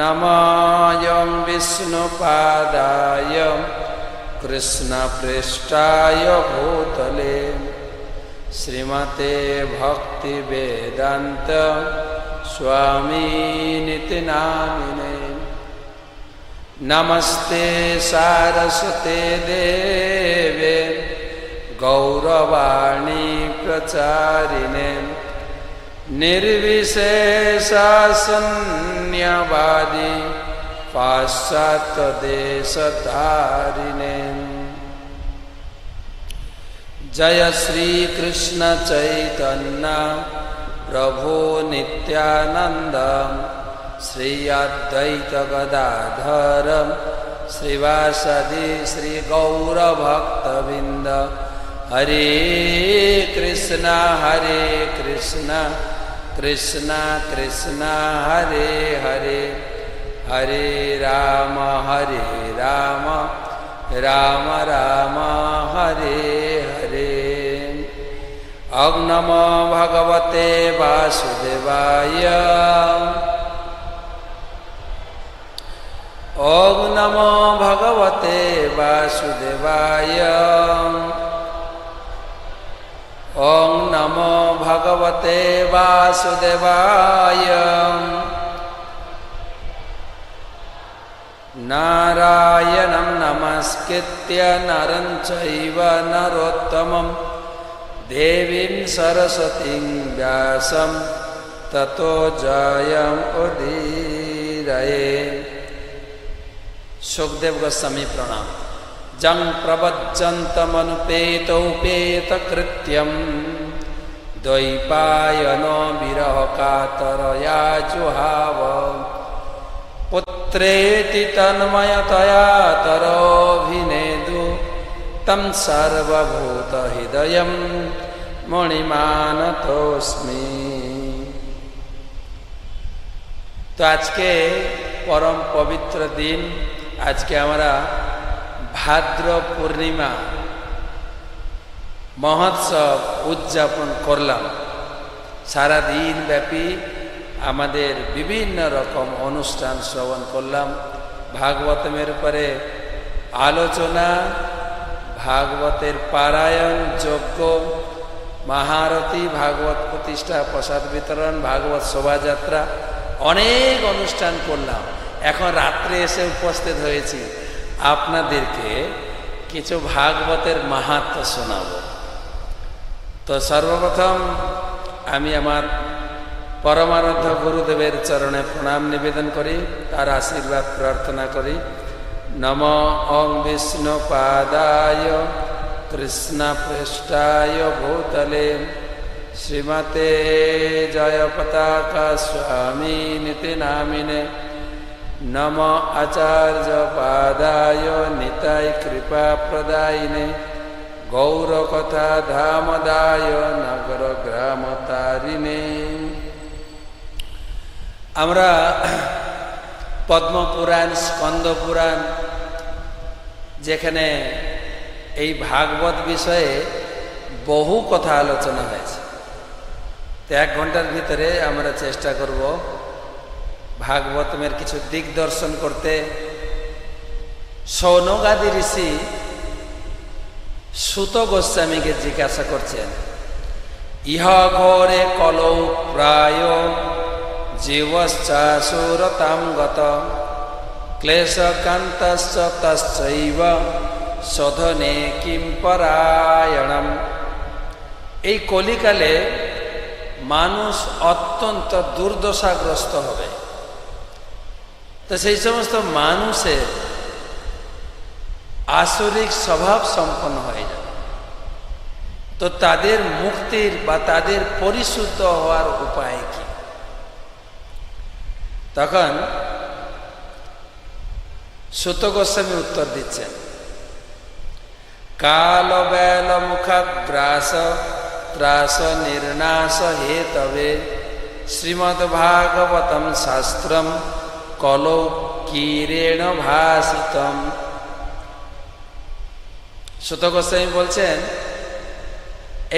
नमोऽयं विष्णुपादाय कृष्णपृष्ठाय भूतले श्रीमते भक्तिवेदान्त स्वामिनिति नामिने। नमस्ते सारस्वते देवे गौरवाणी प्रचारिणे निर्विशेषशून्यवादी पाश्चात्यदेशतारिणे। जय श्री कृष्ण चैतन्य प्रभु नित्यानंद श्री अद्वैत गदाधर श्रीवासदि श्री गौरभक्तवृंद। हरे कृष्ण कृष्ण कृष्ण हरे हरे, हरे राम राम राम हरे हरे। ओम नमो भगवते वासुदेवाय, ओम नमो भगवते वासुदेवाय, ओम नमो भगवते वासुदेवाय। नारायणं नमस्कृत्य नरं चैव नरोत्तमं देवीं सरस्वतीं व्यासं ततो जयमुदीरये। सुखदेव गोस्वामी प्रणाम। जं प्रवज्जन्तमनुपेतोपेतकृत्यं द्वैपायनो विरहकातरया जुहाव। पुत्रेति तन्मयतया तरोभिनेदु तं सर्वभूतहृदयं मणिमानतोऽस्मि। तो आज के परम पवित्र दिन, आज के हमारा भाद्र पूर्णिमा महोत्सव उद्यापन करलाम। सारा दिन व्यापी आमादेर विभिन्न रकम अनुष्ठान श्रवण करलाम। भागवतेर उपरे आलोचना, भागवतेर पारायण, यज्ञ, महारती, भागवत प्रतिष्ठा, प्रसाद वितरण, भागवत शोभायात्रा अनेक अनुष्ठान करलाम। এখন রাত্রে এসে উপস্থিত হয়েছি আপনাদেরকে কিছু ভাগবতের মাহাত্ম্য শোনাবো। তো সর্বপ্রথম আমি আমার পরমারাধ্য গুরুদেবের চরণে প্রণাম নিবেদন করি, তার আশীর্বাদ প্রার্থনা করি। নমো ওং বিষ্ণুপাদায় কৃষ্ণপৃষ্ঠায় ভূতলে শ্রীমতে জয়পতাকা স্বামিনিতি নামিনে। नमो आचार्य पादाय निताय कृपा प्रदायिने गौरकथा धामदाय नगर ग्राम तारिणे। আমরা পদ্মপুরাণ, স্কন্দপুরাণ, যেখানে এই ভাগবত বিষয়ে বহু কথা আলোচনা হয়েছে। তো 1 ঘন্টার ভিতরে আমরা চেষ্টা করব ভাগবতমের কিছু দিক দর্শন করতে। সৌনকাদি ঋষি সুত গোস্বামীকে জিজ্ঞাসা করছেন, ইহ ঘোরে কলৌ প্রায় জীবশ্চাসুরতাম গত ক্লেশকান্তশ্চ তশ্চৈব শোধনে কিম পরায়ণম। এই কলিকালে মানুষ অত্যন্ত দুর্দশাগ্রস্ত হবে। তো সেই সমস্ত মানুষের আসরিক স্বভাব সম্পন্ন হয়ে যাবে। তো তাদের মুক্তির বা তাদের পরিশুদ্ধ হওয়ার উপায় কি? তখন সুত গোস্বামী উত্তর দিচ্ছেন, কাল বেল মুখগ্রাস ত্রাস নির্নাশ হেতবে শ্রীমদ্ ভাগবতম শাস্ত্রম কলৌ কিরেণ ভাসিতম। সুত গোস্বামী বলছেন,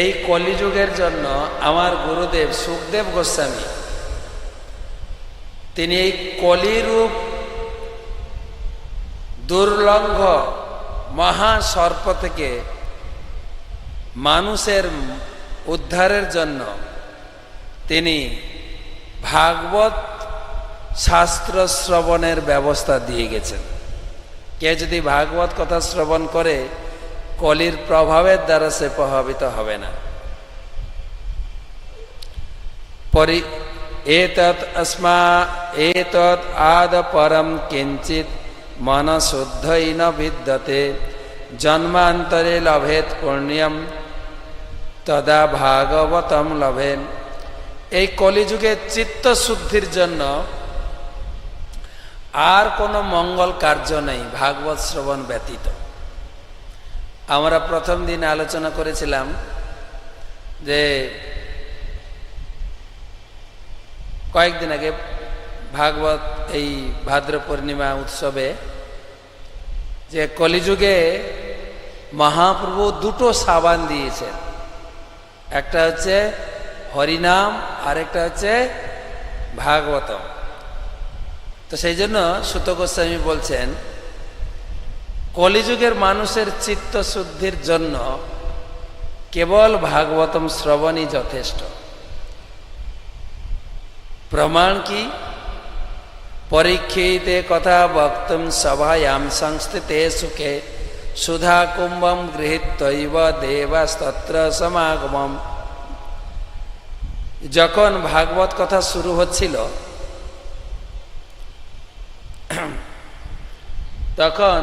এই কলিযুগের জন্য আমার গুরুদেব সুখদেব গোস্বামী তিনি এই কলিরূপ দুর্লঙ্ঘ মহাসর্প থেকে মানুষের উদ্ধারের জন্য তিনি ভাগবত শাস্ত্র শ্রবণের ব্যবস্থা দিয়ে গেছেন। কে যদি ভাগবত কথা শ্রবণ করে কলির প্রভাবের দ্বারা সে প্রভাবিত হবে না। এতৎ আদ পরম কিঞ্চিত মন শুদ্ধই ন বিদ্যতে জন্মান্তরে লভেত পুণ্যম তদা ভাগবতম লভেন। এই কলিযুগে চিত্ত শুদ্ধির জন্য আর কোনো মঙ্গল কার্য নেই ভাগবত শ্রবণ ব্যতীত। আমরা প্রথম দিন আলোচনা করেছিলাম যে কয়েকদিন আগে ভাগবত এই ভাদ্র পূর্ণিমা উৎসবে যে কলিযুগে মহাপ্রভু দুটো সাবান দিয়েছেন, একটা হচ্ছে হরিনাম আর একটা হচ্ছে ভাগবতম। তো সেই জন্য সুত গোস্বামী বলছেন কলিযুগের মানুষের চিত্ত শুদ্ধির জন্য কেবল ভাগবতম শ্রবণই যথেষ্ট। প্রমাণ কি? পরীক্ষিতে কথা বক্তুম সভায়াম সংস্থিতে সুখে সুধা কুম্ভম গৃহীত্যৈব দেবাস্তত্র সমাগমম। যখন ভাগবত কথা শুরু হচ্ছিল তখন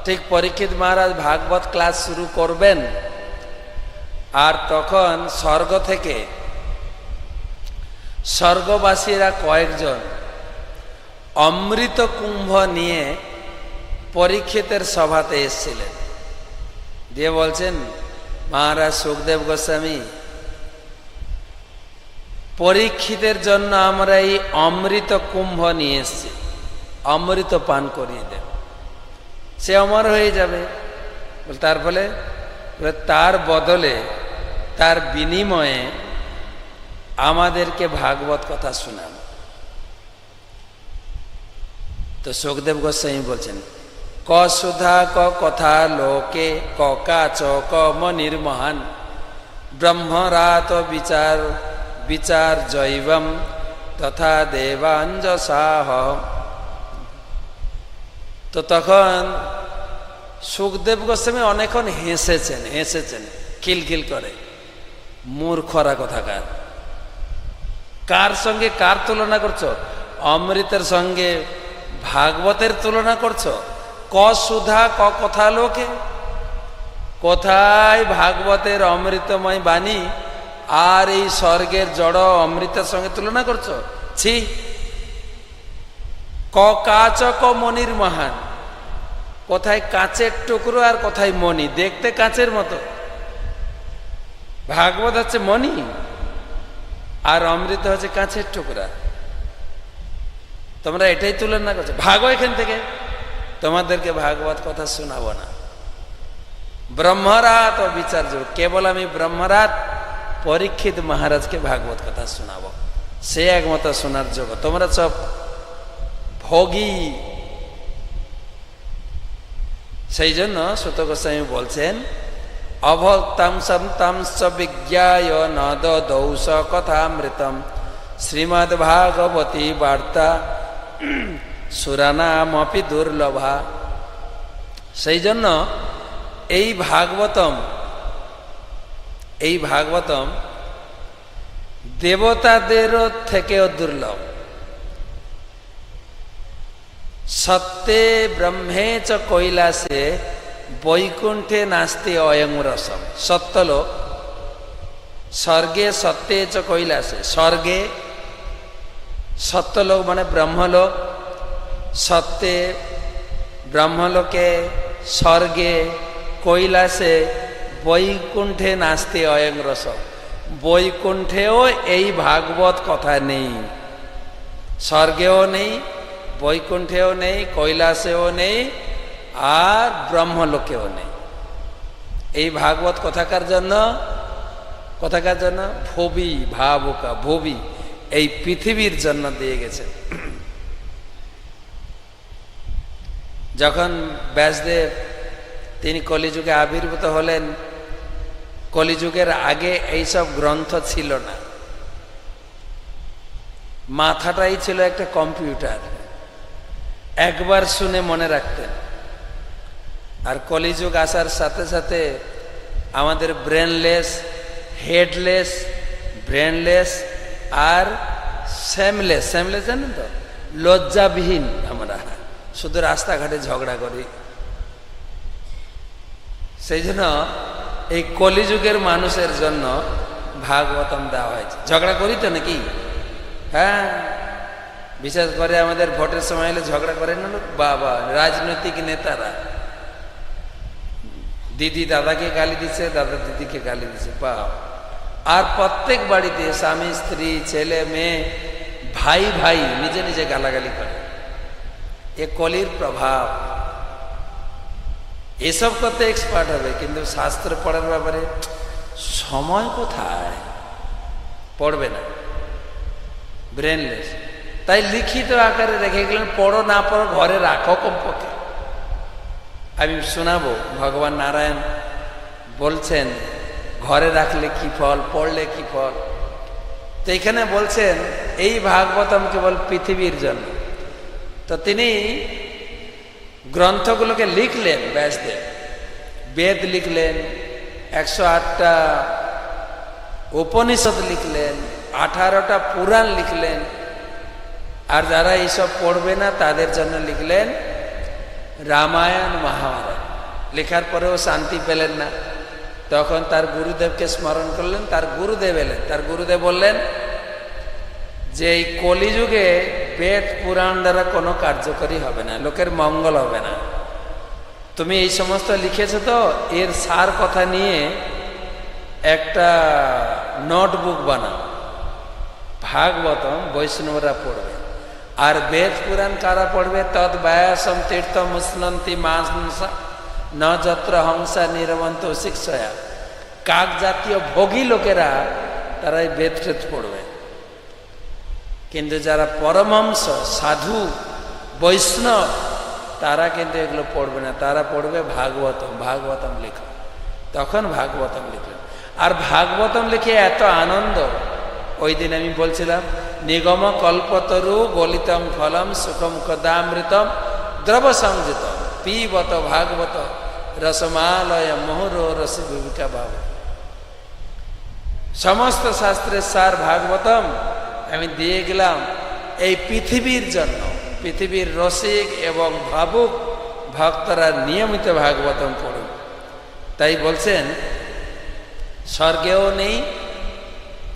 ঠিক পরীক্ষিত মহারাজ ভাগবত ক্লাস শুরু করবেন, আর তখন স্বর্গ থেকে স্বর্গবাসীরা কয়েকজন অমৃত কুম্ভ নিয়ে পরীক্ষিতের সভাতে এসেছিলেন। দিয়ে বলছেন, মহারাজ সুখদেব গোস্বামী, পরীক্ষিতের জন্য আমরা এই অমৃত কুম্ভ নিয়ে এসেছি, অমৃত পান করিয়ে দেব, সে অমর হয়ে যাবে। তার ফলে তার বদলে তার বিনিময়ে আমাদেরকে ভাগবত কথা শোনান। তো সুখদেব গোস্বামী বলছেন, ক সুধা ক কথা লোকে ক কাচ ক মনির্মহান ব্রহ্মরাত বিচার বিচার জৈবম তথা দেবাঞ্জসাহ। তো তখন সুখদেব গোস্বামী অনেকক্ষণ হেসেছেন খিলখিল করে, মূর্খরা কোথাকার, কার সঙ্গে কার তুলনা করছো? অমৃতের সঙ্গে ভাগবতের তুলনা করছো? ক সুধা ক কথা লোকে, কোথায় ভাগবতের অমৃতময় বাণী আর এই স্বর্গের জড় অমৃতের সঙ্গে তুলনা করছো? ছি। ক কাচ ক মনির মহান, কোথায় কাচের টুকরো আর কোথায় মণি, দেখতে কাচের মতো। ভাগবত হচ্ছে মণি আর অমৃত হচ্ছে কাঁচের টুকরা। তোমরা এটাই তুলনা করছো, ভাগো এখান থেকে, তোমাদেরকে ভাগবত কথা শোনাবো না। ব্রহ্মরাত ও বিচার যোগ, কেবল আমি ব্রহ্মরাত পরীক্ষিত মহারাজকে ভাগবত কথা শোনাবো, সে একমত শোনার যোগ্য, তোমরা সব ভোগী। সেই জন্য সুত গোস্বামী বলছেন, অভক্তাং সন্তাং চ বিজ্ঞায় নদ দৌস কথামৃতম শ্রীমদ্ ভাগবতী বার্তা সুরানামপি দুর্লভা। সেই জন্য এই ভাগবতম দেবতাদেরও থেকেও দুর্লভ। সত্যে ব্রহ্মে চ কৈলাসে বৈকুণ্ঠে নাস্তি অয়ং রসম। সত্যলোক, স্বর্গে সত্যে চ কৈলাসে, স্বর্গে সত্যলোক মানে ব্রহ্মলোক, সত্যে ব্রহ্মলোকে, স্বর্গে কৈলাসে, বৈকুণ্ঠে নাস্তি অয়ং রসম। বৈকুণ্ঠেও এই ভাগবত কথা নেই, স্বর্গেও নেই, বৈকুণ্ঠেও নেই, কৈলাসেও নেই, আর ব্রহ্মলোকেও নেই। এই ভাগবত কোথাকার জন্য? ভবি ভাবুকা, ভবি এই পৃথিবীর জন্য দিয়ে গেছে। যখন ব্যাসদেব তিনি কলিযুগে আবির্ভূত হলেন, কলিযুগের আগে এইসব গ্রন্থ ছিল না, মাথাটাই ছিল একটা কম্পিউটার, একবার শুনে মনে রাখতেন। আর কলিযুগ আসার সাথে সাথে আমাদের ব্রেনলেস, হেডলেস, ব্রেনলেস আর শ্যামলেস, শ্যামলেস জানেন তো, লজ্জাবিহীন আমরা শুধু রাস্তাঘাটে ঝগড়া করি। সেই জন্য এই কলিযুগের মানুষের জন্য ভাগবতম দেওয়া হয়েছে। ঝগড়া করি তো নাকি? হ্যাঁ, বিশেষ করে আমাদের ভোটের সময় হলে ঝগড়া করেন না লোক, বাবা রাজনৈতিক নেতারা, দিদি দাদাকে গালি দিচ্ছে, দাদা দিদিকে গালি দিচ্ছে, বাবা। আর প্রত্যেক বাড়িতে স্বামী স্ত্রী ছেলে মেয়ে ভাই ভাই নিজে নিজে গালাগালি করে। এ কলির প্রভাব। এসব করতে এক্সপার্ট হবে, কিন্তু শাস্ত্র পড়ার ব্যাপারে সময় কোথায়? পড়বে না, ব্রেনলেস। তাই লিখিত আকারে রেখে গেলেন, পড়ো না পড়ো ঘরে রাখো কমপক্ষে। আমি শোনাবো, ভগবান নারায়ণ বলছেন ঘরে রাখলে কি ফল, পড়লে কি ফল। তো এখানে বলছেন এই ভাগবতম কেবল পৃথিবীর জন্য। তো তিনি গ্রন্থগুলোকে লিখলেন ব্যাসদেব, বেদ লিখলেন, 108টা উপনিষদ লিখলেন, 18টা পুরাণ লিখলেন। আর যারা এইসব পড়বে না তাদের জন্য লিখলেন রামায়ণ মহাভারত। লেখার পরেও শান্তি পেলেন না, তখন তার গুরুদেবকে স্মরণ করলেন। তার গুরুদেব এলেন, তার গুরুদেব বললেন যে এই কলিযুগে বেদ পুরাণ দ্বারা কোনো কার্যকরী হবে না, লোকের মঙ্গল হবে না। তুমি এই সমস্ত লিখেছো তো, এর সার কথা নিয়ে একটা নোটবুক বানাও, ভাগবতম বৈষ্ণবরা পড়বে। আর বেদ পুরাণ কারা পড়বে? তদ ব্যাসম তীর্থ মুসলন্তি মাংসা ন যত্র হংসা নিরবন্ত শিক্ষয়া। কাক জাতীয় ভোগী লোকেরা তারা এই বেদ টেদ পড়বে, কিন্তু যারা পরমহংস সাধু বৈষ্ণব তারা কিন্তু এগুলো পড়বে না, তারা পড়বে ভাগবতম। ভাগবতম লেখো। তখন ভাগবতম লিখলেন। আর ভাগবতম লিখে এত আনন্দ, ওই দিন আমি বলছিলাম নিগম কল্পতরু গলিতম ফলম সুখম কদামৃতম দ্রব সংযুত পিবত ভাগবত রসমালয় মোহর রস ভূমিকা ভাব। সমস্ত শাস্ত্রের সার ভাগবতম আমি দিয়ে গেলাম এই পৃথিবীর জন্য। পৃথিবীর রসিক এবং ভাবুক ভক্তরা নিয়মিত ভাগবতম পড়ুন। তাই বলছেন স্বর্গেও নেই,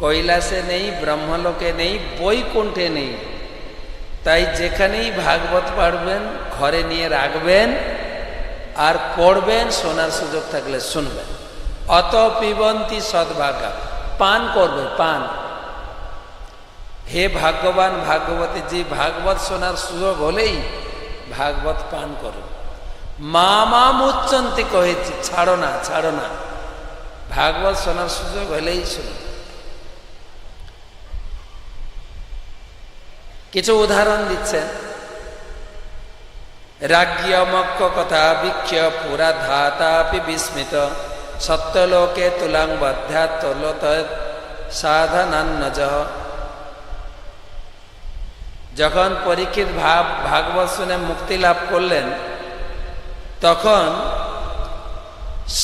কৈলাসে নেই, ব্রহ্মলোকে নেই, বৈকুণ্ঠে নেই। তাই যেখানেই ভাগবত পড়বেন ঘরে নিয়ে রাখবেন আর পড়বেন, শোনার সুযোগ থাকলে শুনবেন। অত পিবন্তি সদ্ভাগা, পান করবে, পান। হে ভাগ্যবান ভাগ্যবতী, যে ভাগবত শোনার সুযোগ হলেই ভাগবত পান করো। মা মা মুচ্চন্তি কহেছি, ছাড়ো না, ছাড়ো না। ভাগবত শোনার সুযোগ হলেই শুনো। কিছু উদাহরণ দিচ্ছেন। রাজ্ঞমক্ষ কথা বিক্ষ পুরা ধাতাপি বিস্মিত সত্যলোকে তুলাং বধ্যাত্তলত সাধনান্নজ। যখন পরীক্ষিত ভাগবত শুনে মুক্তি লাভ করলেন, তখন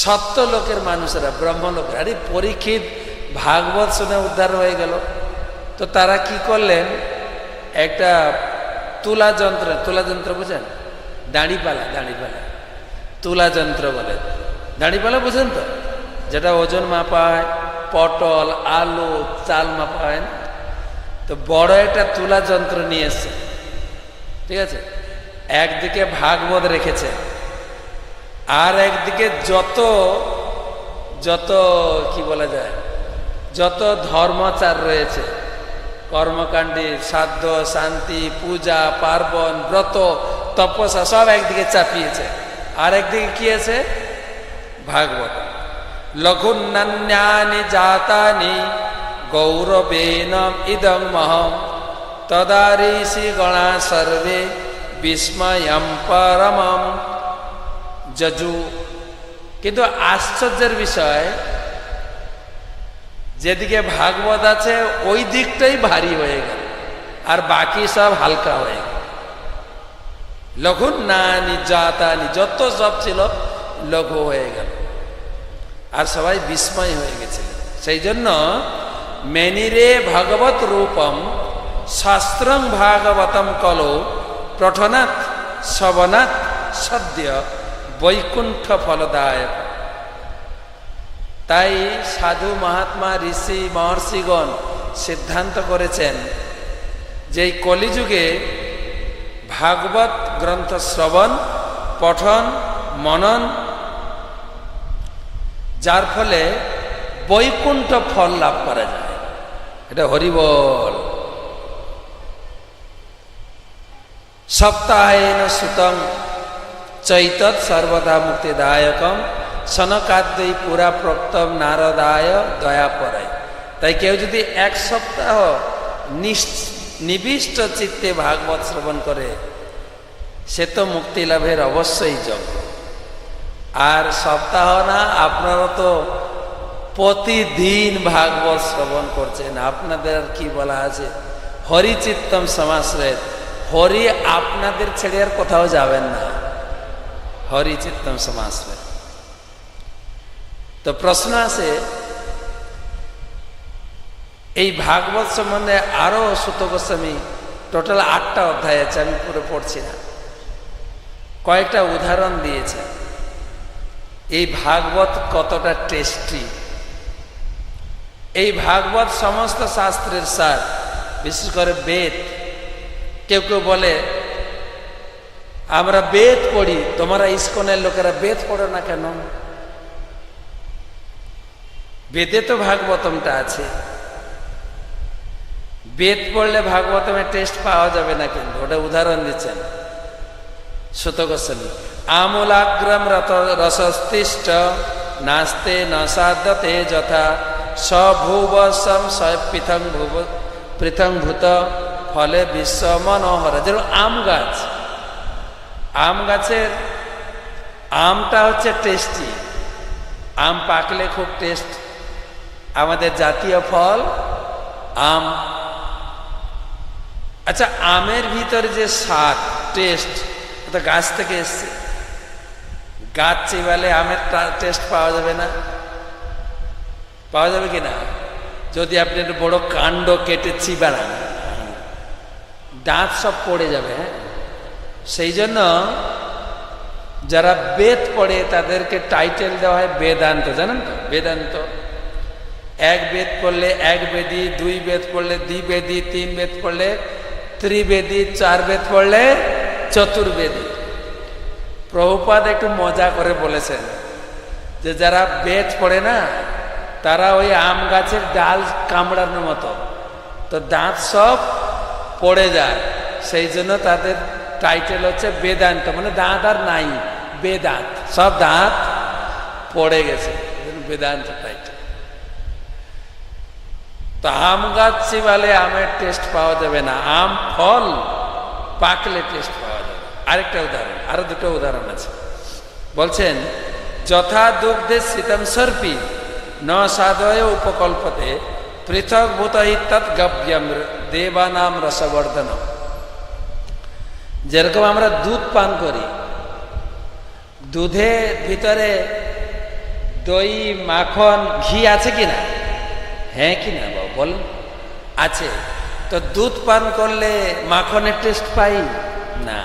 সত্যলোকের মানুষেরা, ব্রহ্মলোকের, আরে পরীক্ষিত ভাগবত শুনে উদ্ধার হয়ে গেল, তো তারা কি করলেন, একটা তুলা যন্ত্র বুঝেন, দাঁড়িপালা, তুলা যন্ত্র বলে। দাঁড়িপালা বুঝেন তো, যেটা ওজন মাপায়, পটল আলু চাল মাপায় না, তো বড় একটা তুলা যন্ত্র নিয়ে এসছে, ঠিক আছে। একদিকে ভাগবত রেখেছে, আর একদিকে যত যত কি বলা যায়, যত ধর্মাচার রয়েছে, কর্মকাণ্ডী, সাধ্য, শান্তি, পূজা পার্বণ, ব্রত, তপস্যা সব একদিকে চাপিয়েছে, আর একদিকে কি আছে, ভাগবত। লঘুন্নান্যানি জাতানি গৌরবেন ইদং মহম তদারিষি গণা সর্বে বিস্ময়ম পরমম যজু। কিন্তু আশ্চর্যের বিষয়, যেদিকে ভাগবত আছে ওই দিকটাই ভারী হয়ে গেল, আর বাকি সব হালকা হয়ে গেল। লঘুন্নানি জাতানি, যত সব ছিল লঘু হয়ে গেল, আর সবাই বিস্ময় হয়ে গেছিল। সেই জন্য মেনিরে ভগবত রূপম শাস্ত্রং ভাগবতম কলো পঠনাৎ শ্রবণাৎ সদ্য বৈকুণ্ঠ ফলদায়ক। তাই সাধু মহাত্মা ঋষি মহর্ষিগণ সিদ্ধান্ত করেছেন যে এই কলিযুগে ভাগবত গ্রন্থ শ্রবণ, পঠন, মনন, যার ফলে বৈকুণ্ঠ ফল লাভ করা যায়। এটা হরিবল। সপ্তাহেন সুতং চৈতৎ সর্বদা মুক্তিদায়কম সনকাদ্যই পুরা প্রক্তম নারদায় দয়াপরায়। তাই কেউ যদি এক সপ্তাহ নিবিষ্ট চিত্তে ভাগবত শ্রবণ করে, সে তো মুক্তি লাভের অবশ্যই যোগ্য। আর সপ্তাহ না, আপনারা তো প্রতিদিন ভাগবত শ্রবণ করছেন, আপনাদের আর কি বলা আছে? হরিচিত্তম সমাশ্রয়, হরি আপনাদের ছেড়ে আর কোথাও যাবেন না, হরিচিত্তম সমাশ্রয়। তো প্রশ্ন আছে, এই ভাগবত সম্বন্ধে আরো সুত গোস্বামী টোটাল 8টা অধ্যায় আছে, আমি পুরো পড়ছি না, কয়েকটা উদাহরণ দিয়েছে এই ভাগবত কতটা টেস্টি। এই ভাগবত সমস্ত শাস্ত্রের সার, বিশেষ করে বেদ। কেউ কেউ বলে আমরা বেদ পড়ি, তোমরা ইস্কনের লোকেরা বেদ পড়ো না কেন? বেদে তো ভাগবতমটা আছে, বেদ পড়লে ভাগবতমের টেস্ট পাওয়া যাবে না। কিন্তু ওটা উদাহরণ দিচ্ছেন সুত গোস্বামী। আমূলাগ্রম রসস্তিষ্ঠ নাস্তে ন সাধ্যতে যথা সভুবসম পৃথং ভূত ফলে বিশ্ব মনোহর। যেমন আম গাছ, আম গাছের আমটা হচ্ছে টেস্টি, আম পাকলে খুব টেস্ট। আমাদের জাতীয় ফল আম। আচ্ছা, আমের ভিতরে যে স্বাদ, টেস্ট, ওটা গাছ থেকে এসছে। গাছ চিবালে আমের টেস্ট পাওয়া যাবে না? পাওয়া যাবে কি না? যদি আপনি একটা বড় কাণ্ড কেটে চিবান, দাঁত সব পড়ে যাবে। হ্যাঁ, সেই জন্য যারা বেদ পড়ে তাদেরকে টাইটেল দেওয়া হয় বেদান্ত। জানেন তো? বেদান্ত। এক বেদ পড়লে এক বেদী, দুই বেদ পড়লে দ্বিবেদী, তিন বেদ পড়লে ত্রিবেদী, চার বেদ পড়লে চতুর্বেদী। প্রভুপাদ একটু মজা করে বলেছেন যে যারা বেদ পড়ে না, তারা ওই আম গাছের ডাল কামড়ানোর মতো, তো দাঁত সব পড়ে যায়। সেই জন্য তাদের টাইটেল হচ্ছে বেদান্ত, মানে দাঁত আর নাই, বেদান্ত, সব দাঁত পড়ে গেছে, বেদান্ত টাইটেল। তো আম গাছ চিবালে আমের টেস্ট পাওয়া যাবে না, আম ফল পাকলে টেস্ট পাওয়া যাবে। আরেকটা উদাহরণ, আরো দুটো উদাহরণ আছে। বলছেন যথা দুগ্ধে শীতম সর্পি ন সাধয় উপকল্পতে পৃথক ভূত ইত্যাৎ গব্যম দেবানাম রসবর্ধন। যেরকম আমরা দুধ পান করি, দুধের ভিতরে দই, মাখন, ঘি আছে কিনা? হ্যাঁ কি না বাবু বলেন? আছে। তো দুধ পান করলে মাখনের টেস্ট পাই না,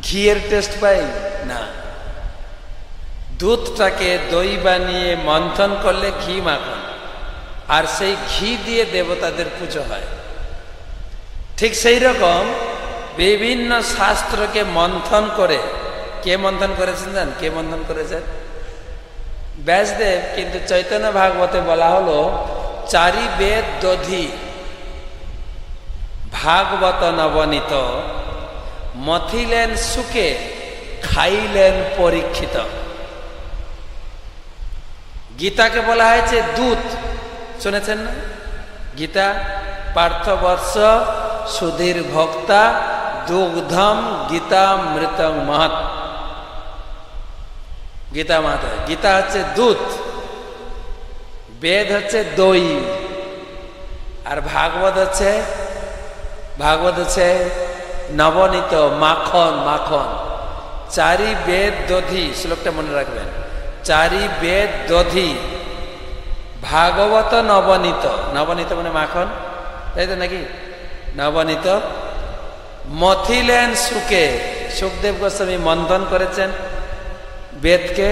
ঘিয়ের টেস্ট পাই না। দুধটাকে দই বানিয়ে মন্থন করলে ঘি মাখন, আর সেই ঘি দিয়ে দেবতাদের পুজো হয়। ঠিক সেই রকম বিভিন্ন শাস্ত্রকে মন্থন করে, কে মন্থন করেছেন জান? কে মন্থন করেছেন? ব্যাসদেব। কিন্তু চৈতন্য ভাগবতে বলা হলো চারি বেদ দধি ভাগবত নবনীত মথিলেন সুকে খাইলেন পরীক্ষিত। গীতাকে বলা হয়েছে দুধ, শুনেছেন না? গীতা পার্থবর্ষ সুধীর ভক্তা দুগ্ধম গীতামৃতং মহৎ। গীতা মাতা, গীতা হচ্ছে দুধ, বেদ হচ্ছে দই, আর ভাগবত হচ্ছে নবনীত মাখন। মাখন চারি বেদ দধি, শ্লোকটা মনে রাখবেন, চারি বেদ দধি ভাগবত নবনীত। নবনীত মানে মাখন, তাই তো নাকি? নবনীত মথিলেন সুকে, সুখদেব গোস্বামী মন্থন করেছেন বেদকে,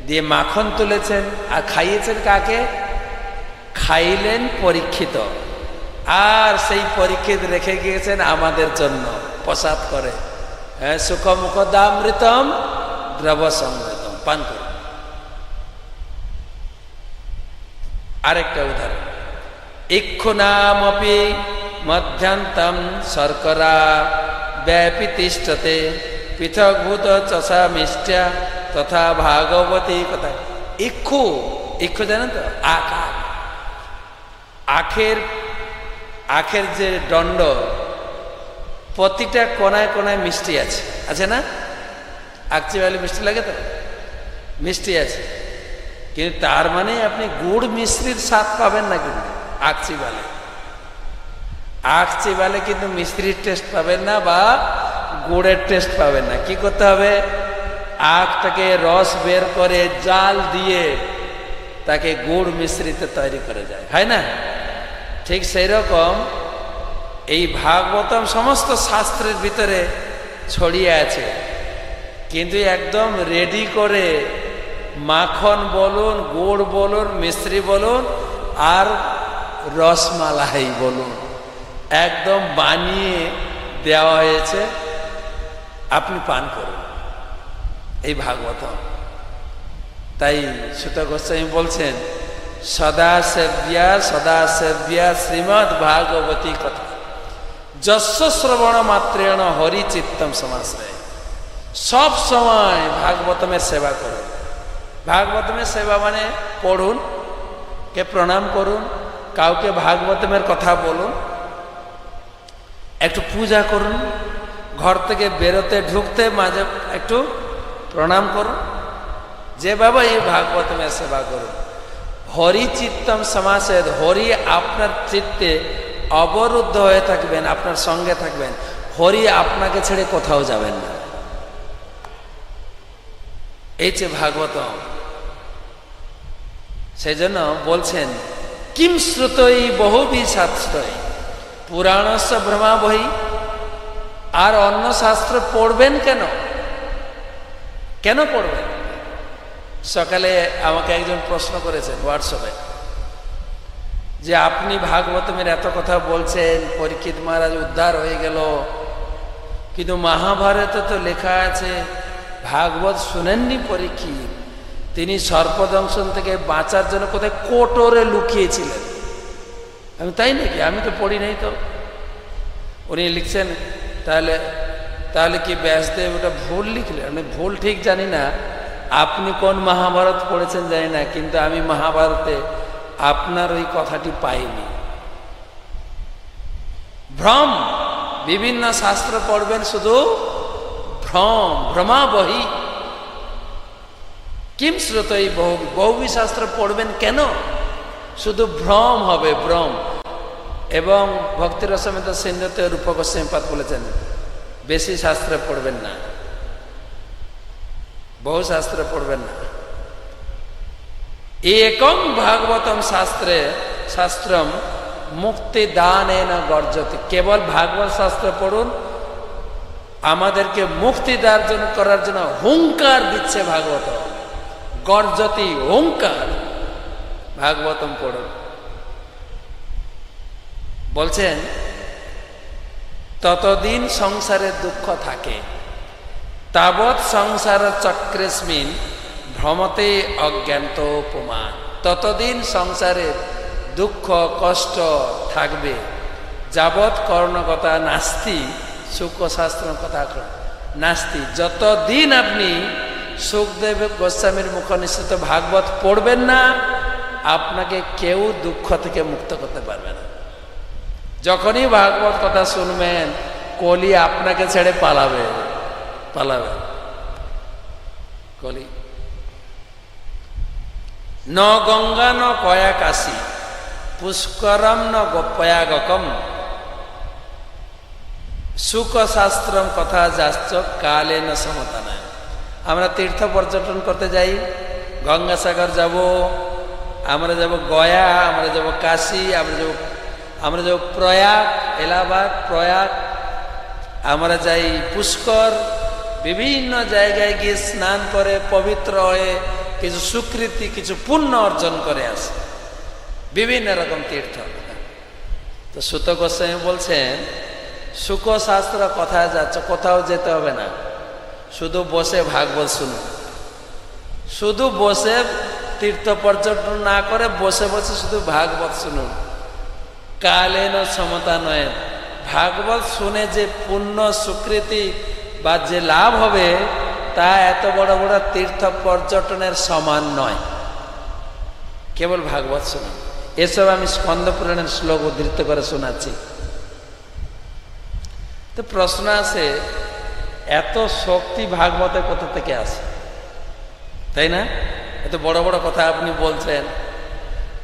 দিয়ে মাখন তুলেছেন আর খাইয়েছেন কাকে? খাইলেন পরীক্ষিত, আর সেই পরীক্ষিত রেখে গিয়েছেন আমাদের জন্য প্রসাদ করে। সুখমুখ দামৃতম দ্রব সমৃতম, পান করুন। আরেকটা উদাহরণ, ইক্ষুনামপি মধ্যান্তম শর্করা ব্যাপিতিষ্ঠতে পৃথকভূত চষা মিষ্টা তথা ভাগবতী কথা। ইক্ষু, ইক্ষু জানেন তো? আখের যে দণ্ড, প্রতিটা কোনায় কোনায় মিষ্টি আছে না? আখচি বালে মিষ্টি লাগে তো, মিষ্টি আছে, কিন্তু তার মানে আপনি গুড় মিশ্রির স্বাদ পাবেন না। কিন্তু আখচি বালে কিন্তু মিশ্রির টেস্ট পাবেন না বা গুড়ের টেস্ট পাবেন না। কি করতে হবে? আখটাকে রস বের করে জাল দিয়ে তাকে গুড় মিশ্রিত তৈরি করে যায়, হয় না? ঠিক সেই রকম এই ভাগবতম সমস্ত শাস্ত্রের ভিতরে ছড়িয়ে আছে, কিন্তু একদম রেডি করে মাখন বলুন, গুড় বলুন, মিশ্রি বলুন, আর রসমালাই বলুন, একদম বানিয়ে দেওয়া হয়েছে, আপনি পান করুন এই ভাগবতম। তাই সুত গোস্বামী বলছেন, সদা সেব্যা শ্রীমৎ ভাগবতী কথা যস্য শ্রবণ মাত্রেণ হরি চিত্তম সমাশ্রয়। সব সময় ভাগবতমের সেবা করুন। ভাগবতমের সেবা মানে পড়ুন, কে প্রণাম করুন, কাউকে ভাগবতমের কথা বলুন, একটু পূজা করুন, ঘর থেকে বেরোতে ঢুকতে মাঝে একটু প্রণাম করুন, যেভাবে এই ভাগবতমের সেবা করুন। হরি চিত্তম সমাসেদ, হরি আপনার চিত্তে অবরুদ্ধ হয়ে থাকবেন, আপনার সঙ্গে থাকবেন, হরি আপনাকে ছেড়ে কোথাও যাবেন না। এই যে ভাগবতম, সেই জন্য বলছেন কিম শ্রুতই বহুবি শাস্ত্রই পুরাণস্য ভ্রমা বহি। আর অন্য শাস্ত্র পড়বেন কেন? কেন পড়বেন? সকালে আমাকে একজন প্রশ্ন করেছেন হোয়াটসঅ্যাপে, যে আপনি ভাগবতমের এত কথা বলছেন, পরীক্ষিত মহারাজ উদ্ধার হয়ে গেল, কিন্তু মহাভারতে তো লেখা আছে ভাগবত শুনেননি পরীক্ষিত, তিনি সর্পদংশন থেকে বাঁচার জন্য কোথায় কোটরে লুকিয়েছিলেন। আমি তাই নাকি? আমি তো পড়ি নাই তো। উনি লিখছেন, তাহলে কি ব্যাসদেব ওটা ভুল লিখলেন? আমি ভুল ঠিক জানি না, আপনি কোন মহাভারত পড়েছেন জানি না, কিন্তু আমি মহাভারতে আপনার ওই কথাটি পাইনি। ভ্রম, বিভিন্ন শাস্ত্র পড়বেন শুধু ভ্রমাবহি। কিম শ্রুতই বহুবি শাস্ত্র পড়বেন কেন? শুধু ভ্রম হবে, ভ্রম। এবং ভক্তি রসমেত সিন্ধুতে রূপক গোস্বামীপাদ বলেছেন বেশি শাস্ত্র পড়বেন না, বহু শাস্ত্র পড়বেন না। একং ভাগবতম শাস্ত্রম মুক্তি দানেন গর্জতি। কেবল ভাগবত শাস্ত্র পড়ুন, আমাদেরকে মুক্তি দার্জন করার জন্য হুঙ্কার দিচ্ছে ভাগবত। গর্জতি, হুঙ্কার। ভাগবতম পড়ুন। বলছেন ততদিন সংসারের দুঃখ থাকে, তাবৎ সংসার চক্রেস্মিন ভ্রমতে অজ্ঞান্তোপমান। ততদিন সংসারের দুঃখ কষ্ট থাকবে, যাবৎ কর্ণকথা নাস্তি সুখশাস্ত্র কথা নাস্তি। যতদিন আপনি সুখদেব গোস্বামীর মুখনিসৃত ভাগবত পড়বেন না, আপনাকে কেউ দুঃখ থেকে মুক্ত করতে পারবে না। যখনই ভাগবত কথা শুনবেন, কলি আপনাকে ছেড়ে পালাবে, পালাবে কলি। ন গঙ্গা ন কয়া কাশী, পুষ্করম ন প্রয়াগকম, সুখ শাস্ত্রম কথা যাচ্ছ কালে ন সমতানায়। আমরা তীর্থ পর্যটন করতে যাই, গঙ্গাসাগর যাব, আমরা যাব গয়া, আমরা যাব কাশী, আমরা যাব প্রয়াগ, এলাহাবাদ প্রয়াগ, আমরা যাই পুষ্কর, বিভিন্ন জায়গায় গিয়ে স্নান করে পবিত্র হয়ে কিছু স্বীকৃতি, কিছু পুণ্য অর্জন করে আসে, বিভিন্ন রকম তীর্থ। তো সুত গোস্বামী বলছেন সুখ শাস্ত্র কথায় যাচ্ছ, কোথাও যেতে হবে না, শুধু বসে ভাগবত শুনুন। শুধু বসে তীর্থ পর্যটন না করে বসে বসে শুধু ভাগবত শুনুন। কালেন সমতা নয়, ভাগবত শুনে যে পুণ্য স্বীকৃতি বা যে লাভ হবে তা এত বড় বড় তীর্থ পর্যটনের সমান নয়, কেবল ভাগবত শুনুন। এসব আমি স্কন্দ পুরাণের শ্লোক উদ্ধৃত করে শোনাচ্ছি। তো প্রশ্ন আছে, এত শক্তি ভাগবতে কোথা থেকে আসে? তাই না? এত বড় বড় কথা আপনি বলছেন,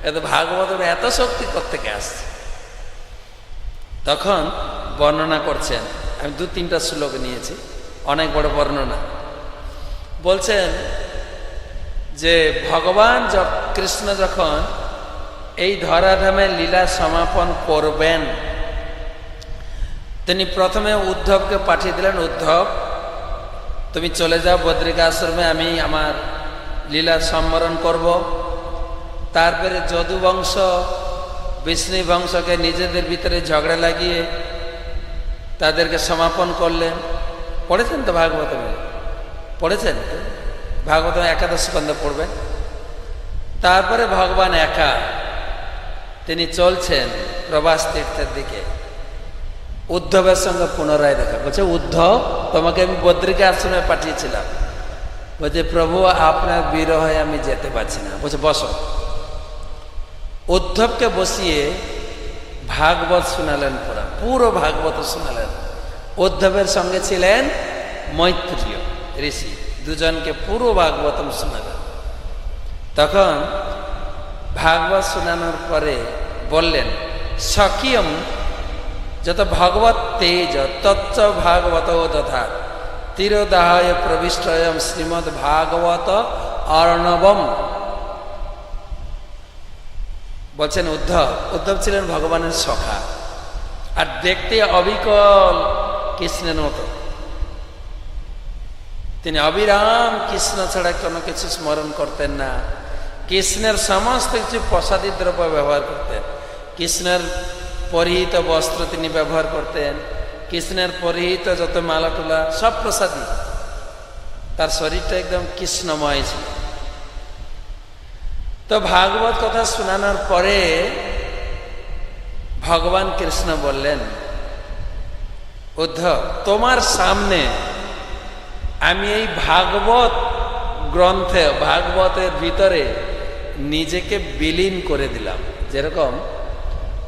এত ভাগবতের এত শক্তি কোত্থেকে আসছে? তখন বর্ণনা করছেন, আমি 2-3টা শ্লোক নিয়েছি, অনেক বড় বর্ণনা। বলছেন যে ভগবান কৃষ্ণ যখন এই ধরাধামে লীলা সমাপন করবেন, তিনি প্রথমে উদ্ধবকে পাঠিয়ে দিলেন, উদ্ধব তুমি চলে যাও বদ্রিকা আশ্রমে, আমি আমার লীলা সম্বরণ করব। তারপরে যদু বংশ বিষ্ণু বংশকে নিজেদের ভিতরে ঝগড়া লাগিয়ে তাদেরকে সমাপন করলেন। পড়েছেন তো ভাগবতম? পড়েছেন? ভাগবতম একাদশ স্কন্ধ পড়বেন। তারপরে ভগবান একা তিনি চলছেন প্রবাস তীর্থের দিকে, উদ্ধবের সঙ্গে পুনরায় দেখা। বলছে উদ্ধব, তোমাকে আমি বদ্রিকা আশ্রমে পাঠিয়েছিলাম। বলছে প্রভু আপনার বিরহে আমি যেতে পারছি না। বলছে বসো। উদ্ধবকে বসিয়ে ভাগবত শোনালেন, পুরো ভাগবত শোনালেন। উদ্ধবের সঙ্গে ছিলেন মৈত্রীয় ঋষি, দুজনকে পুরো ভাগবতম শোনালেন। তখন ভাগবত শোনানোর পরে বললেন সখিয়ম যত ভগবত তেজ তচ্চ ভাগবত তথা তিরোদাহায় প্রবিষ্টয়ম শ্রীমদ্ ভাগবত অর্ণবম। বলছেন উদ্ধব ছিলেন ভগবানের সখা, আর দেখতে অবিকল কৃষ্ণের মতো। তিনি অবিরাম কৃষ্ণ ছাড়া কোনো কিছু স্মরণ করতেন না। কৃষ্ণের সমস্ত কিছু প্রসাদী দ্রব্য ব্যবহার করতেন। কৃষ্ণের পরিহিত বস্ত্র তিনি ব্যবহার করতেন, কৃষ্ণের পরিহিত যত মালা টুলা সব প্রসাদী। তার শরীরটা একদম কৃষ্ণময় ছিল। তো ভাগবত কথা শোনানোর পরে ভগবান কৃষ্ণ বললেন উদ্ধব, তোমার সামনে আমি এই ভাগবত গ্রন্থে, ভাগবতের ভিতরে নিজেকে বিলীন করে দিলাম। যেরকম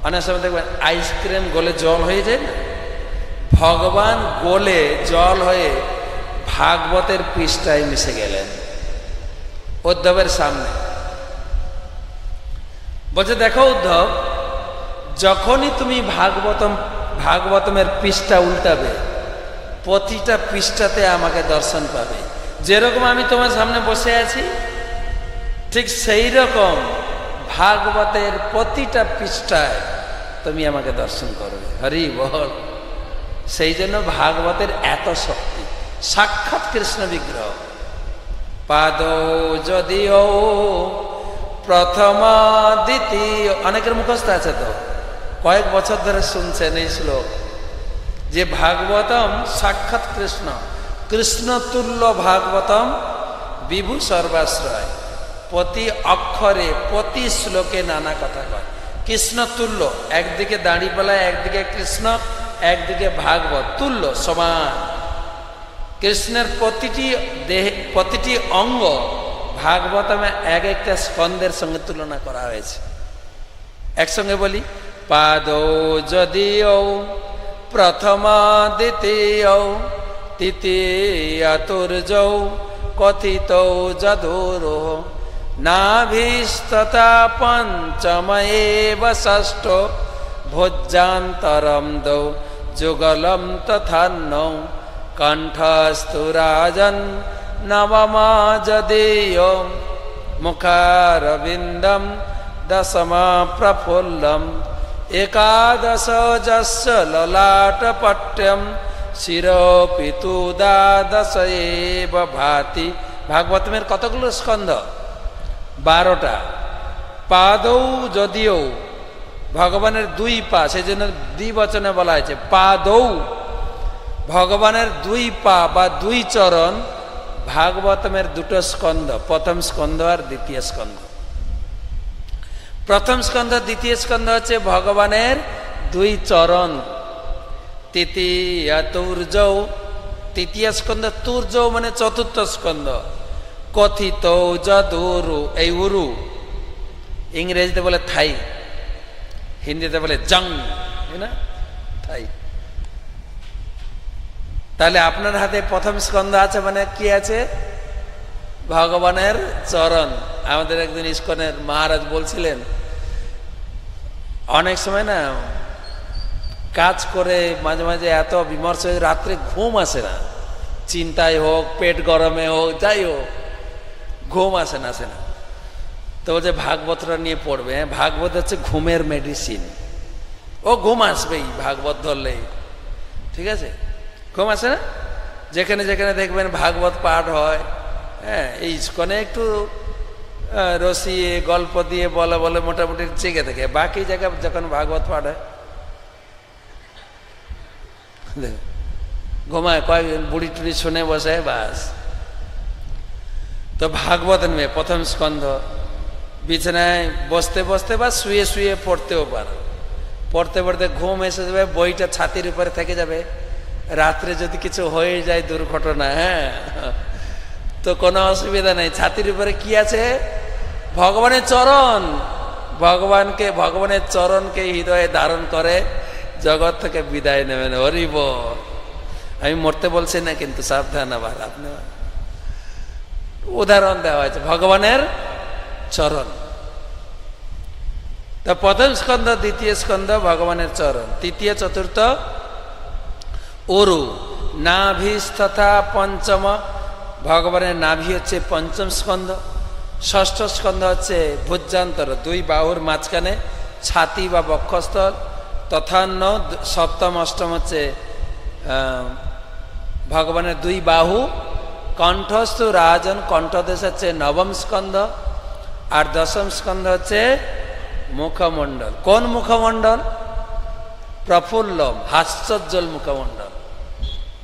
অনেক সময় দেখবেন আইসক্রিম গলে জল হয়ে যায় না, ভগবান গলে জল হয়ে ভাগবতের পৃষ্ঠায় মিশে গেলেন উদ্ধবের সামনে। বলছে দেখো উদ্ধব, যখনই তুমি ভাগবতমের পৃষ্ঠা উল্টাবে, প্রতিটা পৃষ্ঠাতে আমাকে দর্শন পাবে। যেরকম আমি তোমার সামনে বসে আছি, ঠিক সেই রকম ভাগবতের প্রতিটা পৃষ্ঠায় তুমি আমাকে দর্শন করবে। হরি বল। সেই জন্য ভাগবতের এত শক্তি, সাক্ষাৎ কৃষ্ণ বিগ্রহ। পাদ যদিও প্রথম দ্বিতীয়, অনেকের মুখস্থ আছে তো, কয়েক বছর ধরে শুনছেন এই শ্লোক, যে ভাগবতম সাক্ষাৎ কৃষ্ণ, কৃষ্ণ তুল্য ভাগবতম বিভু সর্বাশ্রয়। প্রতি অক্ষরে প্রতি শ্লোকে নানা কথা কয়। কৃষ্ণ তুল্য, একদিকে দাঁড়িপাল্লা, একদিকে কৃষ্ণ, একদিকে ভাগবত, তুল্য সমান। কৃষ্ণের প্রতিটি অঙ্গ ভাগবতমে এক একটা স্কন্ধের সঙ্গে তুলনা করা হয়েছে। একসঙ্গে বলি, পাদ যদিও প্রথমা দ্বিতীয় তৃতীয়াতুর্যৌ কথিত যদুরো নাভিস্তথা পঞ্চম এব ষষ্ঠ ভোজ্যান্তরম দৌ যুগলম তথান্নৌ কণ্ঠস্তু রাজন নবমা যদীয় মুখারবিন্দম দশমা প্রফুল্লম একাদশ যস্য ললাটপট্যম শিরোপিতু দ্বাদশ এব ভাতি। ভাগবতমের কতগুলো স্কন্ধ? 12টা। পাদৌ যদিও, ভগবানের 2 পা, সেই জন্য দ্বিবচনে বলা হয়েছে পাদৌ। ভগবানের 2 পা বা 2 চরণ ভাগবতমের 2টো স্কন্ধ, প্রথম স্কন্ধ আর দ্বিতীয় স্কন্ধ। প্রথম স্কন্ধ দ্বিতীয় স্কন্ধ হচ্ছে ভগবানের 2 চরণ। তৃতীয়াতুর্যৌ, তৃতীয় স্কন্ধ তুর্যৌ মানে চতুর্থ স্কন্ধ। কথিত যদুরু, এই উরু ইংরেজিতে বলে থাই, হিন্দিতে বলে জং, না থাই। তাহলে আপনার হাতে প্রথম স্কন্ধ আছে মানে কি আছে? ভগবানের চরণ। আমাদের একদিন ইস্কনের মহারাজ বলছিলেন, অনেক সময় না কাজ করে মাঝে মাঝে এত বিমর্ষ হয়ে রাত্রে ঘুম আসে না, চিন্তায় হোক, পেট গরমে হোক, যাই হোক, ঘুম আসে না। তো বলছে ভাগবতটা নিয়ে পড়বে। ভাগবত হচ্ছে ঘুমের মেডিসিন। ও ঘুম আসবেই ভাগবত ধরলেই, ঠিক আছে? ঘুম আসে না? যেখানে যেখানে দেখবেন ভাগবত পাঠ হয়, হ্যাঁ, এই ইস্কনে একটু রসিয়ে গল্প দিয়ে বলে বলে মোটামুটি জেগে থাকে। বাকি জায়গায় যখন ভাগবত পাঠ হয় ঘুমায়, কয়েকজন বুড়ি টুড়ি শুনে বসে, বাস। তো ভাগবত নেবে প্রথম স্কন্ধ, বিছানায় বসতে বসতে বা শুয়ে শুয়ে পড়তেও পারো। পড়তে পড়তে ঘুম এসে যাবে, বইটা ছাতির উপরে থেকে যাবে। রাত্রে যদি কিছু হয়ে যায় দুর্ঘটনা, হ্যাঁ, তো কোনো অসুবিধা নেই। ছাতির উপরে কি আছে? ভগবানের চরণ। ভগবানের চরণকে হৃদয়ে ধারণ করে জগৎ থেকে বিদায় নেবেন। হরিব, আমি মরতে বলছি না, কিন্তু সাবধান। আবার আপনি উদাহরণ দেওয়া হয়েছে ভগবানের চরণ। তো প্রথম স্কন্ধ দ্বিতীয় স্কন্ধ ভগবানের চরণ। তৃতীয় চতুর্থ অরু নাভিস্তথা পঞ্চম, ভগবানের নাভি হচ্ছে পঞ্চম স্কন্ধ। ষষ্ঠ স্কন্ধ হচ্ছে ভুজান্তর, 2 বাহুর মাঝখানে ছাতি বা বক্ষস্থল। তথান্য সপ্তম অষ্টম হচ্ছে ভগবানের 2 বাহু। কণ্ঠস্থ রাজন, কণ্ঠদেশ হচ্ছে নবম স্কন্ধ। আর দশম স্কন্ধ হচ্ছে মুখমণ্ডল। কোন মুখমণ্ডল? প্রফুল্লম, হাস্যোজ্জ্বল মুখমণ্ডল।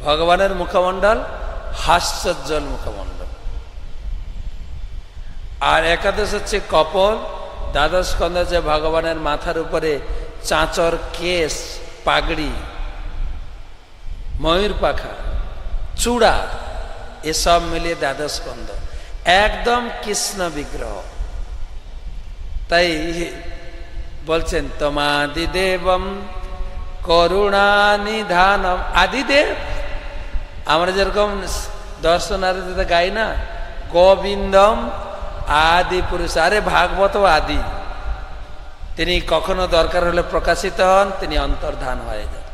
ভগবানের মুখমণ্ডল হাস্যোজ্জ্বল মুখমণ্ডল। আর একাদশ হচ্ছে কপল। দ্বাদশ স্কন্ধ হচ্ছে ভগবানের মাথার উপরে চাঁচর কেশ, পাগড়ি, ময়ূর পাখা, চূড়া, এসব মিলিয়ে দ্বাদশ স্কন্ধ। একদম কৃষ্ণ বিগ্রহ। তাই বলছেন তমাদিদেবম করুণানিধানম। আদিদেব, আমরা যেরকম দর্শনার্থীতে গাই না, গোবিন্দম আদি পুরুষ। আরে ভাগবত আদি। তিনি কখনো দরকার হলে প্রকাশিত হন, তিনি অন্তর্ধান হয়ে যান।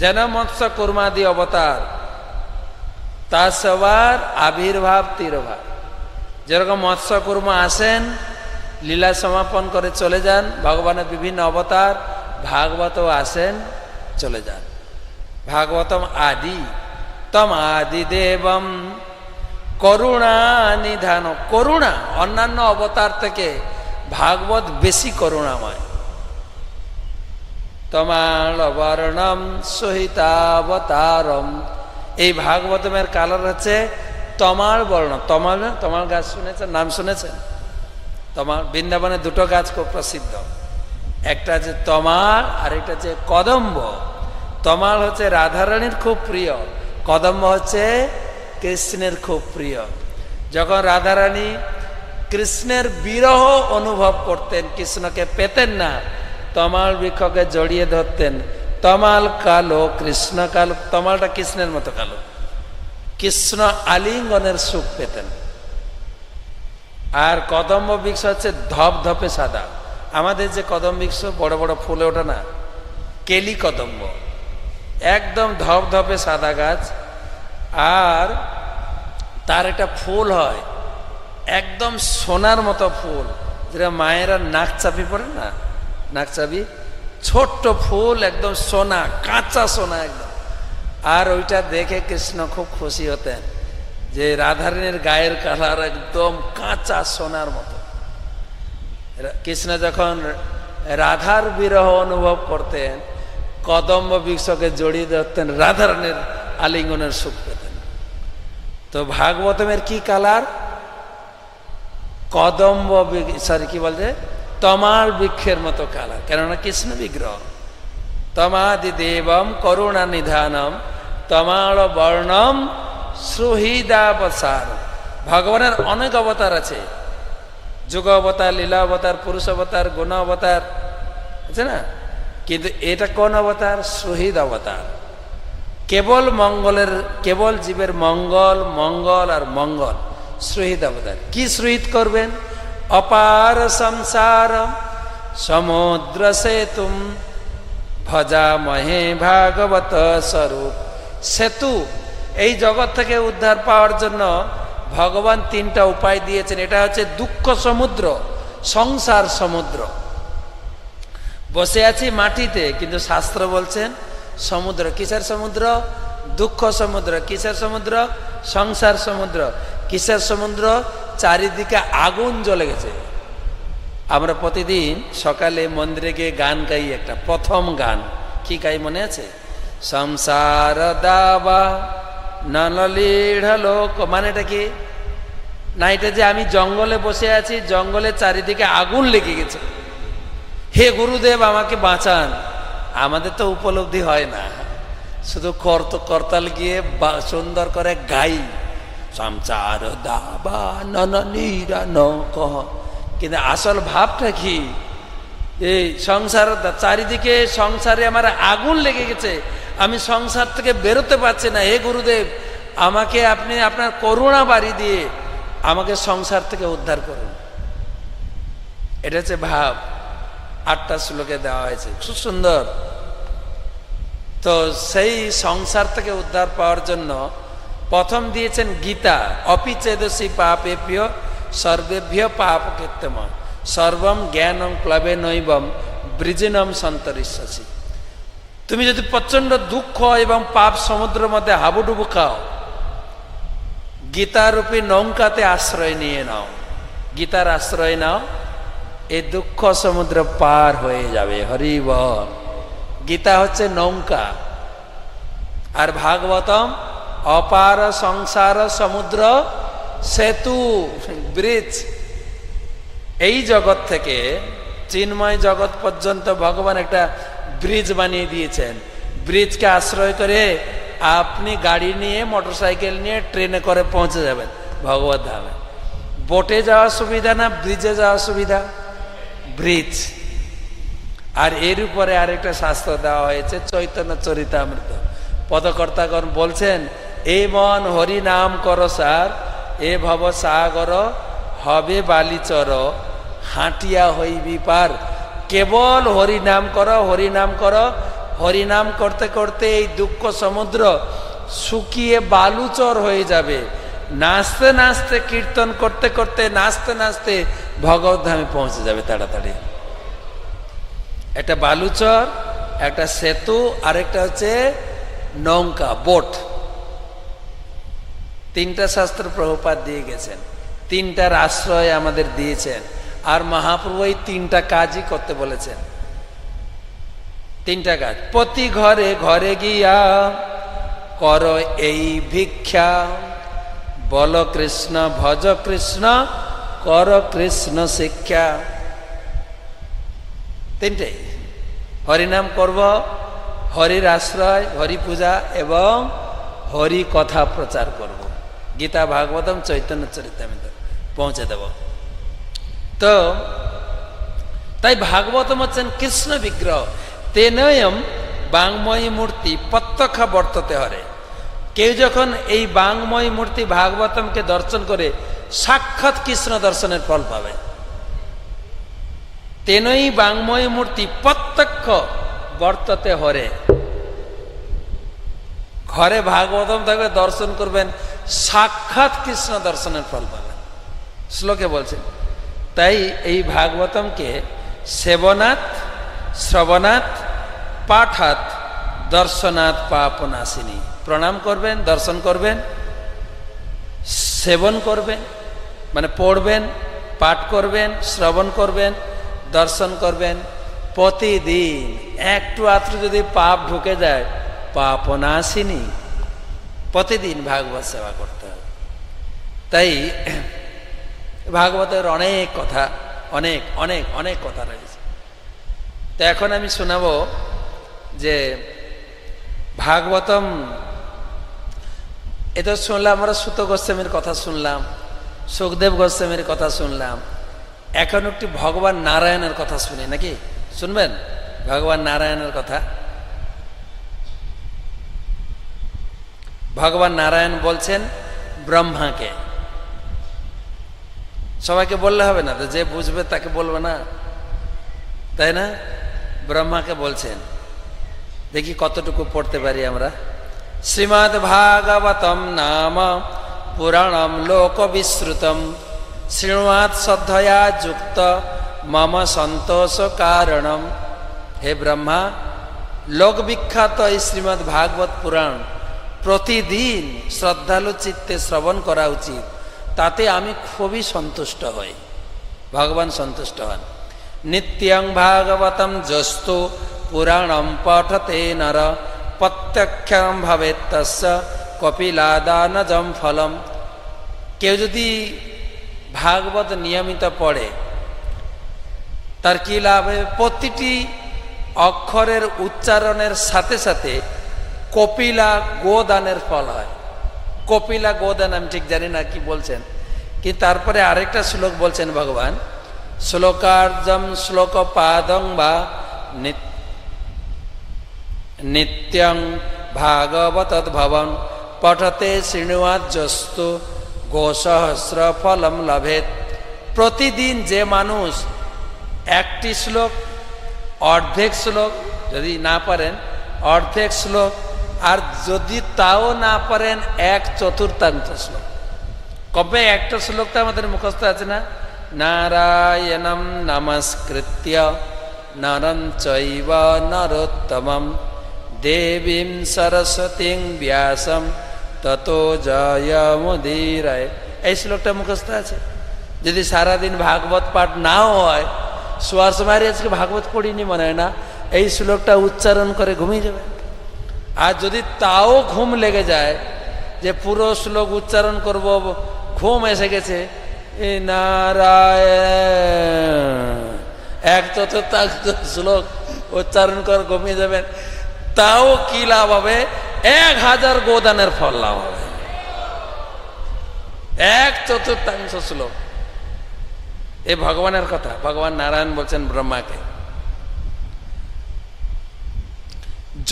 যেন মৎস্য কুর্মাদি অবতার, তার সবার আবির্ভাব তিরোভাব। যেরকম মৎস্য কুর্মা আসেন, লীলা সমাপন করে চলে যান, ভগবানের বিভিন্ন অবতার, ভাগবত আসেন, চলে যান। ভাগবতম আদি, তম আদি দেবম করুণা নিধান। করুণা, অন্যান্য অবতার থেকে ভাগবত বেশি করুণাময়। তমাল বর্ণম সহিতাবতারম। এই ভাগবতমের কালার হচ্ছে তমাল বর্ণ। তমাল, তমাল গাছ শুনেছেন? নাম শুনেছেন? তমাল, বৃন্দাবনে 2টো গাছ খুব প্রসিদ্ধ। একটা আছে তমাল আর একটা হচ্ছে কদম্ব। তমাল হচ্ছে রাধারানীর খুব প্রিয়, কদম্ব হচ্ছে কৃষ্ণের খুব প্রিয়। যখন রাধারানী কৃষ্ণের বিরহ অনুভব করতেন, কৃষ্ণকে পেতেন না, তমাল বৃক্ষকে জড়িয়ে ধরতেন, তমাল কালো, কৃষ্ণ কালো। তমালটা কৃষ্ণের মতো কালো। কৃষ্ণ আলিঙ্গনের সুখ পেতেন। আর কদম্ব বৃক্ষ হচ্ছে ধপধপে সাদা। আমাদের যে কদম বৃক্ষ বড় বড় ফুলে ওঠে না, কেলি কদম্ব, একদম ধপধপে সাদা গাছ। আর তার একটা ফুল হয় একদম সোনার মতো ফুল, যেটা মায়েরা নাক চাপি পড়ে না, নাক চাপি, ছোট্ট ফুল, একদম সোনা, কাঁচা সোনা একদম। আর ওইটা দেখে কৃষ্ণ খুব খুশি হতেন যে রাধারানীর গায়ের কালার একদম কাঁচা সোনার মতো। কৃষ্ণ যখন রাধার বিরহ অনুভব করতেন, কদম্ব বৃক্ষকে জড়িয়ে ধরতেন, রাধারানীর আলিঙ্গনের সুখ পেতেন। তো ভাগবতমের কি কালার? কদম্ব, কি বলছে, তমাল বৃক্ষের মতো কালার, কেননা কৃষ্ণ বিগ্রহ। তমাদি দেবম করুণা নিধানম তমাল বর্ণম সুহৃদাবসার। ভগবানের অনেক অবতার আছে, যুগ অবতার, লীলা অবতার, পুরুষ অবতার, গুণ অবতার আছে না, কিন্তু এটা কোন অবতার? সুহৃদ অবতার। কেবল মঙ্গলের, কেবল জীবের মঙ্গল, মঙ্গল আর মঙ্গল। সুহৃদ অবতার কি সুহৃদ করবেন? অপার সংসার সমুদ্র সেতুম ভজামহে ভাগবত স্বরূপ। সেতু, এই জগৎ থেকে উদ্ধার পাওয়ার জন্য ভগবান তিনটা উপায় দিয়েছেন। এটা হচ্ছে দুঃখ সমুদ্র, সংসার সমুদ্র। বসে আছি মাটিতে, কিন্তু শাস্ত্র বলছেন সমুদ্র। কিসের সমুদ্র? দুঃখ সমুদ্র। কিসের সমুদ্র? সংসার সমুদ্র। কিসের সমুদ্র? চারিদিকে আগুন জ্বলে গেছে। আমরা প্রতিদিন সকালে মন্দিরে গিয়ে গান গাই, একটা প্রথম গান কি গাই মনে আছে? সংসার দাবা নলিঢ় লোক। মানে এটা কি না? এটা যে আমি জঙ্গলে বসে আছি, জঙ্গলে চারিদিকে আগুন লেগে গেছে, হে গুরুদেব আমাকে বাঁচান। আমাদের তো উপলব্ধি হয় না, শুধু করতাল গিয়ে সুন্দর করে গাই সংসার দাবা নলিঢ় নৌকহ, কিন্তু আসল ভাবটা কি? এই সংসার, চারিদিকে সংসারে আমার আগুন লেগে গেছে, আমি সংসার থেকে বেরোতে পারছি না, হে গুরুদেব আমাকে আপনি আপনার করুণা বাড়ি দিয়ে আমাকে সংসার থেকে উদ্ধার করুন। এটা হচ্ছে ভাব। 8টা শ্লোকে দেওয়া হয়েছে, খুব সুন্দর। তো সেই সংসার থেকে উদ্ধার পাওয়ার জন্য প্রথম দিয়েছেন গীতা। অপিচেদসি পাপেভ্য সর্বেভ্য পাপ কৃত্যম সর্বম জ্ঞানম প্লবে নৈবম বৃজিনম সন্তরিষ্যসি। তুমি যদি প্রচন্ড দুঃখ এবং পাপ সমুদ্রের মধ্যে হাবুডুবু খাও, গীতারূপী নৌকাতে আশ্রয় নিয়ে নাও, গীতার আশ্রয় নাও, এই দুঃখ সমুদ্র পার হয়ে যাবে। হরি বল। গীতা হচ্ছে নৌকা, আর ভাগবতম অপার সংসার সমুদ্র সেতু, ব্রিজ। এই জগৎ থেকে চিন্ময় জগৎ পর্যন্ত ভগবান একটা ব্রিজ বানিয়ে দিয়েছেন। ব্রিজকে আশ্রয় করে আপনি গাড়ি নিয়ে, মোটরসাইকেল নিয়ে, ট্রেনে করে পৌঁছে যাবেন ভগবত ধামে। বোটে যাওয়ার সুবিধা না ব্রিজে যাওয়ার সুবিধা? ব্রিজ। আর এর উপরে আরেকটা শাস্ত্র দেওয়া হয়েছে, চৈতন্য চরিতামৃত। পদকর্তাগণ বলছেন, এ মন হরি নাম করো সার, এ ভব সাগর হবে বালিচর, হাঁটিয়া হইবি পার। কেবল হরি নাম করো, হরি নাম করো। হরি নাম করতে করতে এই দুঃখ সমুদ্র শুকিয়ে বালুচর হয়ে যাবে। নাচতে নাচতে, কীর্তন করতে করতে, নাচতে নাচতে ভগবত ধামে পৌঁছে যাবে তাড়াতাড়ি। একটা বালুচর, একটা সেতু, আরেকটা হচ্ছে নৌকা, বোট। তিনটা শাস্ত্র প্রভুপাদ দিয়ে গেছেন, তিনটার আশ্রয় আমাদের দিয়েছেন। আর মহাপ্রভু এই তিনটা কাজই করতে বলেছেন। তিনটা কাজ। প্রতি ঘরে ঘরে গিয়া কর এই ভিক্ষা, বল কৃষ্ণ ভজ কৃষ্ণ কর কৃষ্ণ শিক্ষা। তিনটে। হরিনাম করব, হরির আশ্রয়, হরি পূজা এবং হরি কথা প্রচার করব। গীতা, ভাগবতম, চৈতন্য চরিতামৃত পৌঁছে দেব। তো তাই ভাগবতম হচ্ছেন কৃষ্ণ বিগ্রহ। তেনয়ম বাংময়ী মূর্তি প্রত্যক্ষ বর্ততে হরে। কেউ যখন এই বাংময়ী মূর্তি ভাগবতমকে দর্শন করে সাক্ষাৎ কৃষ্ণ দর্শনের ফল পাবে। তেনই বাংময়ী মূর্তি প্রত্যক্ষ বর্ততে হরে। ঘরে ভাগবতম থাকবে, দর্শন করবেন, সাক্ষাৎ কৃষ্ণ দর্শনের ফল পাবেন, শ্লোকে বলছেন। তাই এই ভাগবতমকে সেবনাথ, শ্রবণাৎ, পাঠাৎ, দর্শনাৎ পাপনাশিনী। প্রণাম করবেন, দর্শন করবেন, সেবন করবেন মানে পড়বেন, পাঠ করবেন, শ্রবণ করবেন, দর্শন করবেন। প্রতিদিন একটু আত্র যদি পাপ ঢুকে যায়, পাপনাশিনী। প্রতিদিন ভাগবত সেবা করতে হবে। তাই ভাগবতের অনেক কথা, অনেক অনেক অনেক কথা রয়েছে। তো এখন আমি শোনাবো যে ভাগবতম, এটা শুনলাম আমরা সুত গোস্বামীর কথা শুনলাম, সুখদেব গোস্বামীর কথা শুনলাম। এখন একটি ভগবান নারায়ণের কথা শুনি, নাকি শুনবেন? ভগবান নারায়ণের কথা। ভগবান নারায়ণ বলছেন ব্রহ্মাকে। সবাইকে বললে হবে না তো, যে বুঝবে তাকে বলবে না, তাই না? ব্রহ্মাকে বলছেন। দেখি কতটুকু পড়তে পারি আমরা। শ্রীমদ্ ভাগবতম নাম পুরাণম লোক বিশ্রুতম শৃণুয়াৎ শ্রদ্ধয়া যুক্ত মম সন্তোষ কারণম। হে ব্রহ্মা, লোক বিখ্যাত এই শ্রীমদ্ ভাগবত পুরাণ প্রতিদিন শ্রদ্ধালু চিত্তে শ্রবণ করা উচিত, তাতে আমি খুবই সন্তুষ্ট হই। ভগবান সন্তুষ্ট হন। নিত্যং ভাগবতম যস্তু পুরাণম পঠতে নর প্রত্যক্ষম ভবেৎ তস্য কপিলাদানজম ফলম। কেউ যদি ভাগবত নিয়মিত পড়ে, তার কি লাভ? প্রতিটি অক্ষরের উচ্চারণের সাথে সাথে কপিলা গোদানের ফল হয়। কপিলা গোদান আমি ঠিক জানি না কি বলছেন, কিন্তু তারপরে আরেকটা শ্লোক বলছেন ভগবান, শ্লোকার্জম শ্লোক পাদং বা নিত্যং ভাগবত ভবন পঠতে শৃণুয়াৎ যস্তু গোসহস্র ফলম লভেত। প্রতিদিন যে মানুষ একটি শ্লোক, অর্ধেক শ্লোক, যদি না পারেন অর্ধেক শ্লোক, আর যদি তাও না পারেন 1/4 শ্লোক, কবে একটা শ্লোক তো আমাদের মুখস্থ আছে না, নারায়ণম নমস্কৃত্য নরং চৈব নরোত্তমম দেবীম সরস্বতীং ব্যাসম ততো জয়মুদীরয়। এই শ্লোকটা মুখস্থ আছে। যদি সারাদিন ভাগবত পাঠ নাও হয়, শোয়ার সময় আজকে ভাগবত পড়িনি মনে হয় না, এই শ্লোকটা উচ্চারণ করে ঘুমিয়ে যাবে। আর যদি তাও ঘুম লেগে যায় যে পুরো শ্লোক উচ্চারণ করব, ঘুম এসে গেছে, এই নারায়ণ 1/4 শ্লোক উচ্চারণ করে ঘুমিয়ে যাবেন, তাও কি লাভ হবে? 1000 গোদানের ফল লাভ হবে। 1/4 শ্লোক। এ ভগবানের কথা। ভগবান নারায়ণ বলছেন ব্রহ্মাকে,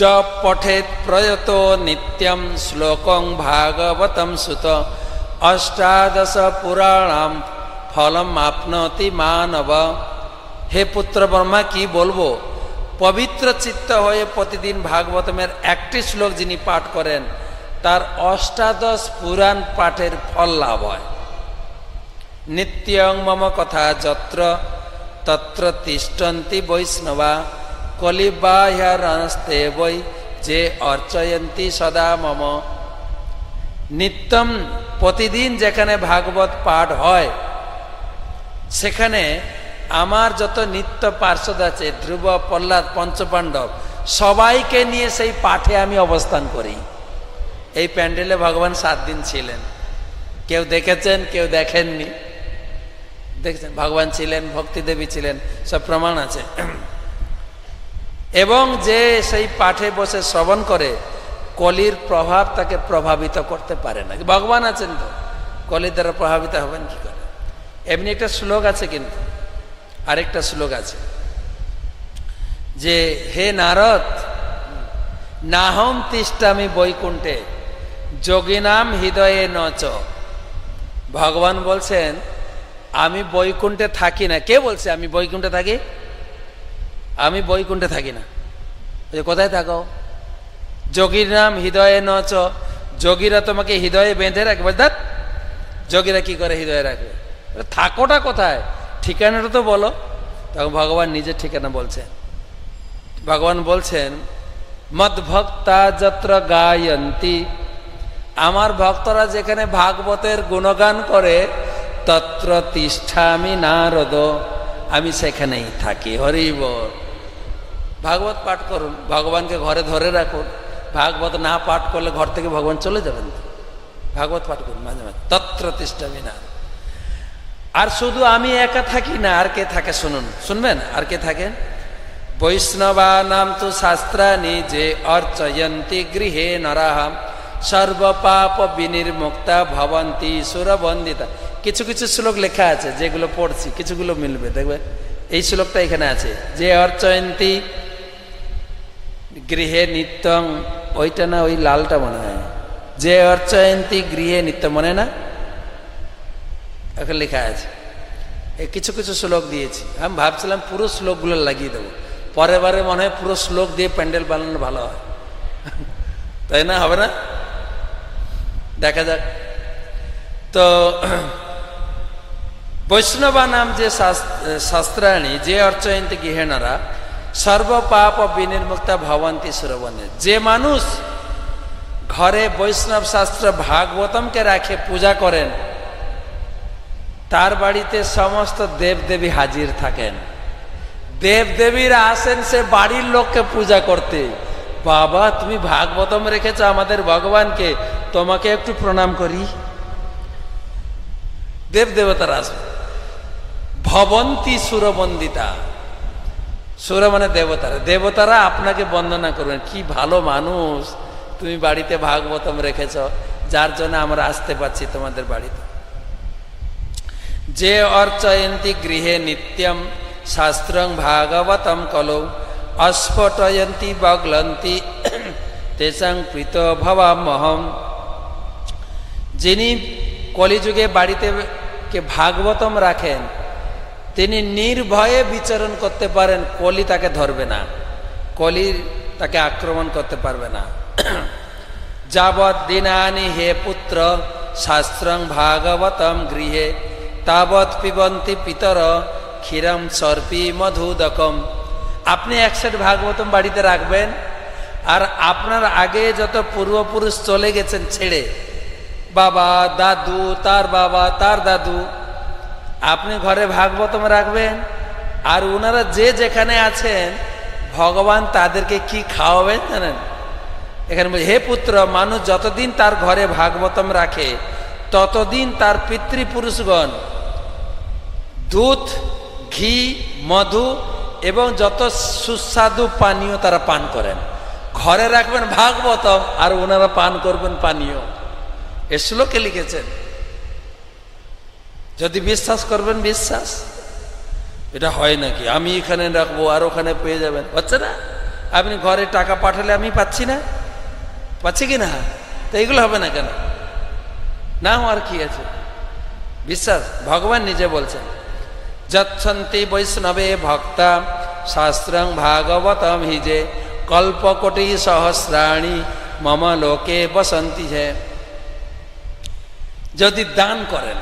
জপ পঠেত প্রয়ত নিত্যম শ্লোকং ভাগবতম সুত অষ্টাদশ পুরাণাম ফলম আপনতি মানব। হে পুত্র ব্রহ্মা, কি বলবো, পবিত্র চিত্ত হয়ে প্রতিদিন ভাগবতমের একটি শ্লোক যিনি পাঠ করেন, তার 18 পুরাণ পাঠের ফল লাভ হয়। নিত্যং মম কথা যত্র তত্র তিষ্ঠন্তি বৈষ্ণবা কলিবাহ্যারণস্তে বৈ যে অর্চয়ন্তী সদা মম। নিত্যম, প্রতিদিন যেখানে ভাগবত পাঠ হয়, সেখানে আমার যত নিত্য পার্ষদ আছে, ধ্রুব, প্রহ্লাদ, পঞ্চপাণ্ডব, সবাইকে নিয়ে সেই পাঠে আমি অবস্থান করি। এই প্যান্ডেলে ভগবান 7 দিন ছিলেন। কেউ দেখেছেন, কেউ দেখেননি। দেখছেন ভগবান ছিলেন, ভক্তি দেবী ছিলেন, সব প্রমাণ আছে। এবং যে সেই পাঠে বসে শ্রবণ করে, কলির প্রভাব তাকে প্রভাবিত করতে পারে না। ভগবান আছেন তো, কলির দ্বারা প্রভাবিত হবেন কি করে? এমনি একটা শ্লোক আছে, কিন্তু আরেকটা শ্লোক আছে যে হে নারদ, নাহম তিষ্ঠামি বৈকুণ্ঠে যোগিনাম হৃদয়ে নচ। ভগবান বলছেন আমি বৈকুণ্ঠে থাকি না। কে বলছে আমি বৈকুণ্ঠে থাকি? আমি বৈকুণ্ঠে থাকি না। কোথায় থাকো? যোগীর নাম হৃদয়ে নচ। যোগীরা তোমাকে হৃদয়ে বেঁধে রাখবে। দেখ যোগীরা কি করে হৃদয়ে রাখবে? থাকোটা কোথায়? ঠিকানাটা তো বলো। তখন ভগবান নিজের ঠিকানা বলছেন। ভগবান বলছেন মদ্ভক্তা যত্র গায়ন্তি, আমার ভক্তরা যেখানে ভাগবতের গুণগান করে, তত্র তিষ্ঠামি নারদ, আমি সেখানেই থাকি। হরি বল। ভাগবত পাঠ করুন, ভগবানকে ঘরে ধরে রাখুন। ভাগবত না পাঠ করলে ঘর থেকে ভগবান চলে যাবেন। ভাগবত পাঠ করুন মাঝে মাঝে। তত্র তিষ্ঠামি নারদ। আর শুধু আমি একা থাকি না, আর কে থাকে শুনুন, শুনবেন আর কে থাকেন? বৈষ্ণবা নাম তো শাস্ত্রানি যে অর্চয়ন্তি গৃহে নরাহা সর্বপাপ বিনির্মুক্তা ভবন্তি সুরবন্দিতা। কিছু কিছু শ্লোক লেখা আছে যেগুলো পড়ছি, কিছুগুলো মিলবে দেখবে। এই শ্লোকটা এখানে আছে, যে অর্চয়ন্তি গৃহে নিত্যং, ওইটা না ওই লালটা মনে হয়, যে অর্চয়ন্তি গৃহে নিত্য, মনে না? এখন লেখা আছে। এই কিছু কিছু শ্লোক দিয়েছি। আমি ভাবছিলাম পুরো শ্লোকগুলো লাগিয়ে দেবো, পরের বারে মনে হয় পুরো শ্লোক দিয়ে প্যান্ডেল বানানো ভালো হয়, তাই না? হবে না? দেখা যাক। তো বৈষ্ণবা নাম যে শাস্ত্রাণী যে অর্চয়ন্তি গৃহেণারা সর্বপাপ বিনির্মুক্তা ভবন্তি সুরবনে। যে মানুষ ঘরে বৈষ্ণব শাস্ত্র ভাগবতমকে রাখে পূজা করেন, তার বাড়িতে সমস্ত দেবদেবী হাজির থাকেন। দেবদেবীরা আসেন সে বাড়ির লোককে পূজা করতে। বাবা তুমি ভাগবতম রেখেছ আমাদের ভগবানকে, তোমাকে একটু প্রণাম করি। দেবদেবতারা আসবে। ভবন্তি সুরবন্দিতা, সুর মানে দেবতারা। দেবতারা আপনাকে বন্দনা করবেন, কি ভালো মানুষ তুমি, বাড়িতে ভাগবতম রেখেছ, যার জন্য আমরা আসতে পারছি তোমাদের বাড়িতে। যে অর্চয়ন্তি গৃহে নিত্যম শাস্ত্রং ভাগবতম কলৌ অস্ফটয়ন্তি বগলন্তি তেসাং প্রীত ভবামহম। যিনি কলিযুগে বাড়িতে কে ভাগবতম রাখেন, তিনি নির্ভয়ে বিচরণ করতে পারেন। কলি তাকে ধরবে না, কলি তাকে আক্রমণ করতে পারবে না। যাবৎ দিনানি হে পুত্র শাস্ত্রং ভাগবতম গৃহে তাবৎ পিবন্তি পিতর ক্ষীরম সর্পি মধুদকম। আপনি এক সেট ভাগবতম বাড়িতে রাখবেন, আর আপনার আগে যত পূর্বপুরুষ চলে গেছেন ছেড়ে, বাবা দাদু তার বাবা তার দাদু, আপনি ঘরে ভাগবতম রাখবেন, আর ওনারা যে যেখানে আছেন ভগবান তাদেরকে কি খাওয়াবেন জানেন? এখানে বলছে হে পুত্র, মানুষ যতদিন তার ঘরে ভাগবতম রাখে ততদিন তার পিতৃপুরুষগণ দুধ, ঘি, মধু এবং যত সুস্বাদু পানীয় তারা পান করেন। ঘরে রাখবেন ভাগবতম আর ওনারা পান করবেন পানীয়। এ শ্লোকে লিখেছেন। যদি বিশ্বাস করবেন, বিশ্বাস। এটা হয় নাকি আমি এখানে রাখবো আর ওখানে পেয়ে যাবেন? হচ্ছে না? আপনি ঘরে টাকা পাঠালে আমি পাচ্ছি না, পাচ্ছি কি না? তো এইগুলো হবে না কেন? না আর কি আছে? বিশ্বাস। ভগবান নিজে বলছেন যচ্ছন্তি বৈষ্ণবে ভক্তা শাস্ত্রং ভাগবতম হিজে কল্পকোটি সহস্রাণি মম লোকে বসন্তি হে। যদি দান করেন,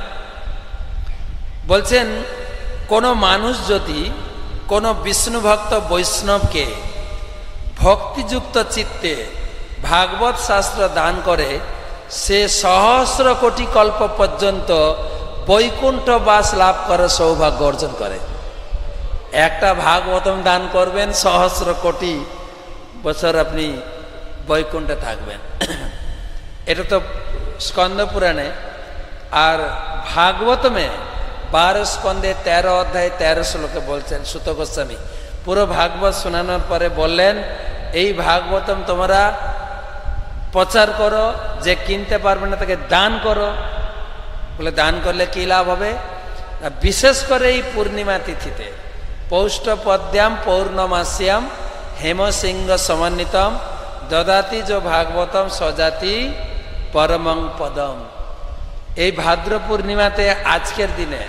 বলছেন কোন মানুষ যদি কোন বিষ্ণু ভক্ত বৈষ্ণবকে ভক্তিযুক্ত চিত্তে ভাগবত শাস্ত্র দান করে, সে সহস্র কোটি কল্প পর্যন্ত বৈকুণ্ঠ বাস লাভ করার সৌভাগ্য অর্জন করে। একটা ভাগবতম দান করবেন, সহস্র কোটি বছর আপনি বৈকুণ্ঠে থাকবেন। এটা তো স্কন্দ পুরাণে। আর ভাগবতমে 12 স্কন্ধে 13 অধ্যায় 13 শ্লোকে বলছেন সুত গোস্বামী। পুরো ভাগবত শোনানোর পরে বললেন এই ভাগবতম তোমরা প্রচার করো, যে কিনতে পারবে না তাকে দান করো। বলে দান করলে কি লাভ হবে? বিশেষ করে এই পূর্ণিমা তিথিতে পৌষ্ঠ পদ্যাম পৌর্ণমাস্যাম হেমসিংহ সমন্বিতম দদাতি যো ভাগবতম সজাতি পরমং পদম। এই ভাদ্র পূর্ণিমাতে আজকের দিনে,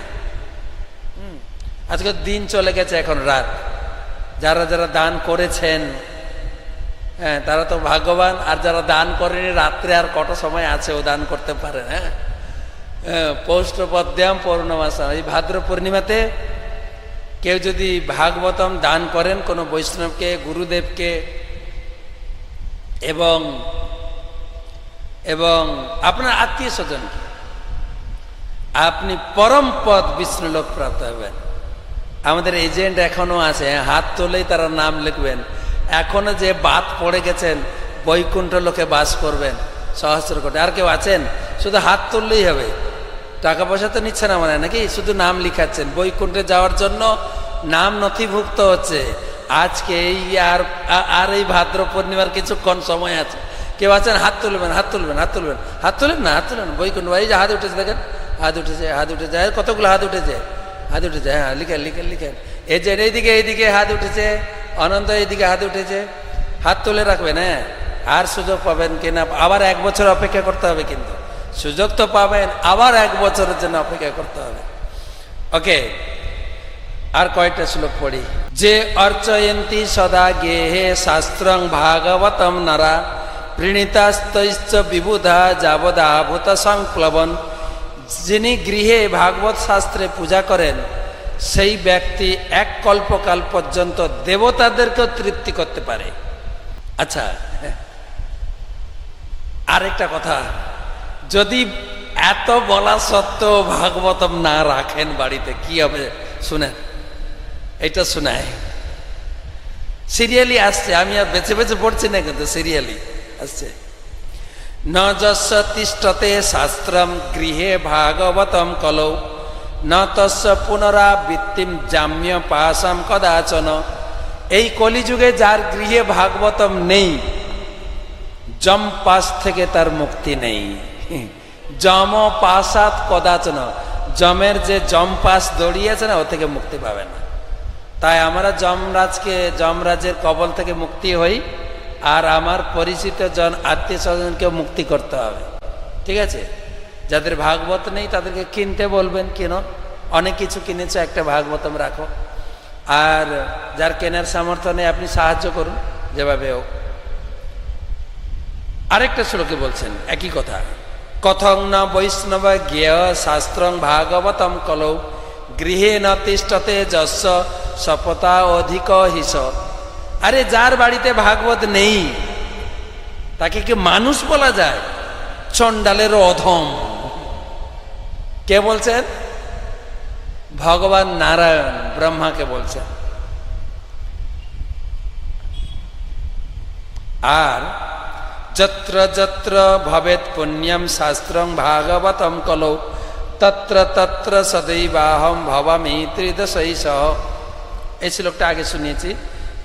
আজকের দিন চলে গেছে, এখন রাত, যারা যারা দান করেছেন হ্যাঁ তারা তো ভাগ্যবান, আর যারা দান করেনি রাত্রে আর কত সময় আছে ও দান করতে পারেন। হ্যাঁ পৌষ্ঠপদ্যাম পৌর্ণমাসা, এই ভাদ্র পূর্ণিমাতে কেউ যদি ভাগবতম দান করেন কোনো বৈষ্ণবকে, গুরুদেবকে, এবং এবং আপনার আত্মীয় স্বজনকে, আপনি পরম পদ বিষ্ণুলোক প্রাপ্ত হবেন। আমাদের এজেন্ট এখনো আছে, হাত তোলেই তারা নাম লিখবেন। এখনো যে বাদ পড়ে গেছেন বৈকুণ্ঠ লোকে বাস করবেন সহস্র কোটি। আর কেউ আছেন? শুধু হাত তুললেই হবে, টাকা পয়সা তো নিচ্ছে না মানে নাকি, শুধু নাম লিখাচ্ছেন। বৈকুণ্ঠে যাওয়ার জন্য নাম নথিভুক্ত হচ্ছে। আজকে এই আর এই ভাদ্র পূর্ণিমার কিছুক্ষণ সময় আছে। কেউ আছেন? হাত তুলবেন, হাত তুলবেন, হাত তুলবেন, হাত তুলেন না, হাত তুলেন। বৈকুণ্ঠ এই যে হাত উঠেছে, দেখেন হাত উঠেছে, হাত উঠেছে, কতগুলো হাত উঠেছে, হাত উঠেছে। হ্যাঁ লিখেন লিখেন লিখেন। এই যে এইদিকে এইদিকে হাত উঠেছে, অনন্ত এইদিকে হাত উঠেছে, হাত তুলে রাখবেন। হ্যাঁ আর সুযোগ পাবেন কিনা আবার 1 বছর অপেক্ষা করতে হবে, কিন্তু সুযোগ তো পাবেন, আবার 1 বছরের জন্য অপেক্ষা করতে হবে। ওকে, আর কয়টা শ্লোক পড়ি। যে অর্চয়ন্তি সদা গেহে শাস্ত্রং ভাগবতম নারা প্রীণিতাস্তৈশ্চ বিবুধা যাবদাভূত সংপ্লবন। যিনি গৃহে ভাগবত শাস্ত্রে পূজা করেন সেই ব্যক্তি 1 কল্পকাল পর্যন্ত দেবতাদেরকেও তৃপ্তি করতে পারে। আচ্ছা, আরেকটা কথা, যদি এত বলা সত্ত্বেও ভাগবতম না রাখেন বাড়িতে কি হবে শুনেন, এটা শোনায়। সিরিয়ালি আসছে, আমি আর বেছে বেছে পড়ছি না, কিন্তু সিরিয়ালি আসছে। ন যস্য তিষ্ঠতে শাস্ত্রম গৃহে ভাগবতম কলৌ ন তস্য পুনরাবৃত্তিম জাম্য পাশাম কদাচন। এই কলিযুগে যার গৃহে ভাগবতম নেই, যম পাশ থেকে তার মুক্তি নেই। যম পাশাত কদাচন, যমের যে যম পাশ দড়িয়েছে না, ও থেকে মুক্তি পাবে না। তাই আমরা যমরাজের কবল থেকে মুক্তি হই, আর আমার পরিচিত জন আত্মীয় স্বজনকে মুক্তি করতে হবে। ঠিক আছে? যাদের ভাগবত নেই তাদেরকে কিনতে বলবেন, কেনো, অনেক কিছু কিনেছে, একটা ভাগবতম রাখো। আর যার কেনার সামর্থ্য নেই আপনি সাহায্য করুন যেভাবে হোক। আরেকটা শ্লোকে বলছেন একই কথা, কথং ন বৈষ্ণব জ্ঞেয় শাস্ত্রং ভাগবতম কলৌ গৃহে ন তিষ্ঠতে যস্য সপতা অধিক হিস। আরে যার বাড়িতে ভাগবত নেই তাকে কি মানুষ বলা যায়? চণ্ডালের অধম। কে বলছেন? ভগবান নারায়ণ ব্রহ্মাকে বলছেন। আর যত্র যত্র ভবেৎ পুণ্যম শাস্ত্রং ভাগবতম কলৌ তত্র তত্র সদৈবাহম ভবামি ত্রিদশৈষ। এই শ্লোকটা আগে শুনিয়েছি।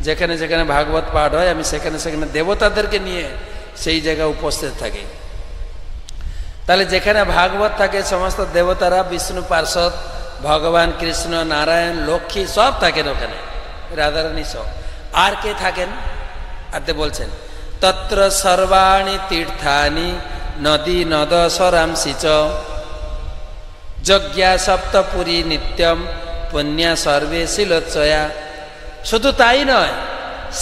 যেখানে যেখানে ভাগবত পাঠ হয় আমি সেখানে সেখানে দেবতাদেরকে নিয়ে সেই জায়গায় উপস্থিত থাকি। তাহলে যেখানে ভাগবত থাকে সমস্ত দেবতারা, বিষ্ণু পার্ষদ, ভগবান কৃষ্ণ, নারায়ণ, লক্ষ্মী সব থাকেন ওখানে, রাধারানী সব। আর কে থাকেন? আতে বলছেন তত্র সর্বাণি তীর্থানি নদী নদ সরাংসি চ যজ্ঞা সপ্তপুরী নিত্যম পুণ্যা সর্বে শিলোচ্ছয়া। শুধু তাই নয়,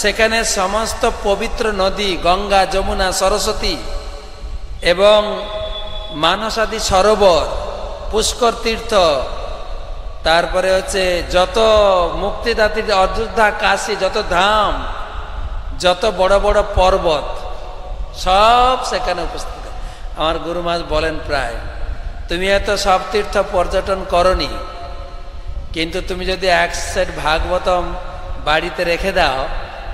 সেখানে সমস্ত পবিত্র নদী গঙ্গা, যমুনা, সরস্বতী এবং মানসাদি সরোবর, পুষ্কর তীর্থ, তারপরে হচ্ছে যত মুক্তিদাত্রী, অযোধ্যা, কাশী, যত ধাম, যত বড় বড় পর্বত সব সেখানে উপস্থিত। আমার গুরু মহারাজ বলেন প্রায়, তুমি এত সব তীর্থ পর্যটন করনি, কিন্তু তুমি যদি 1 সেট ভাগবতম বাড়িতে রেখে দাও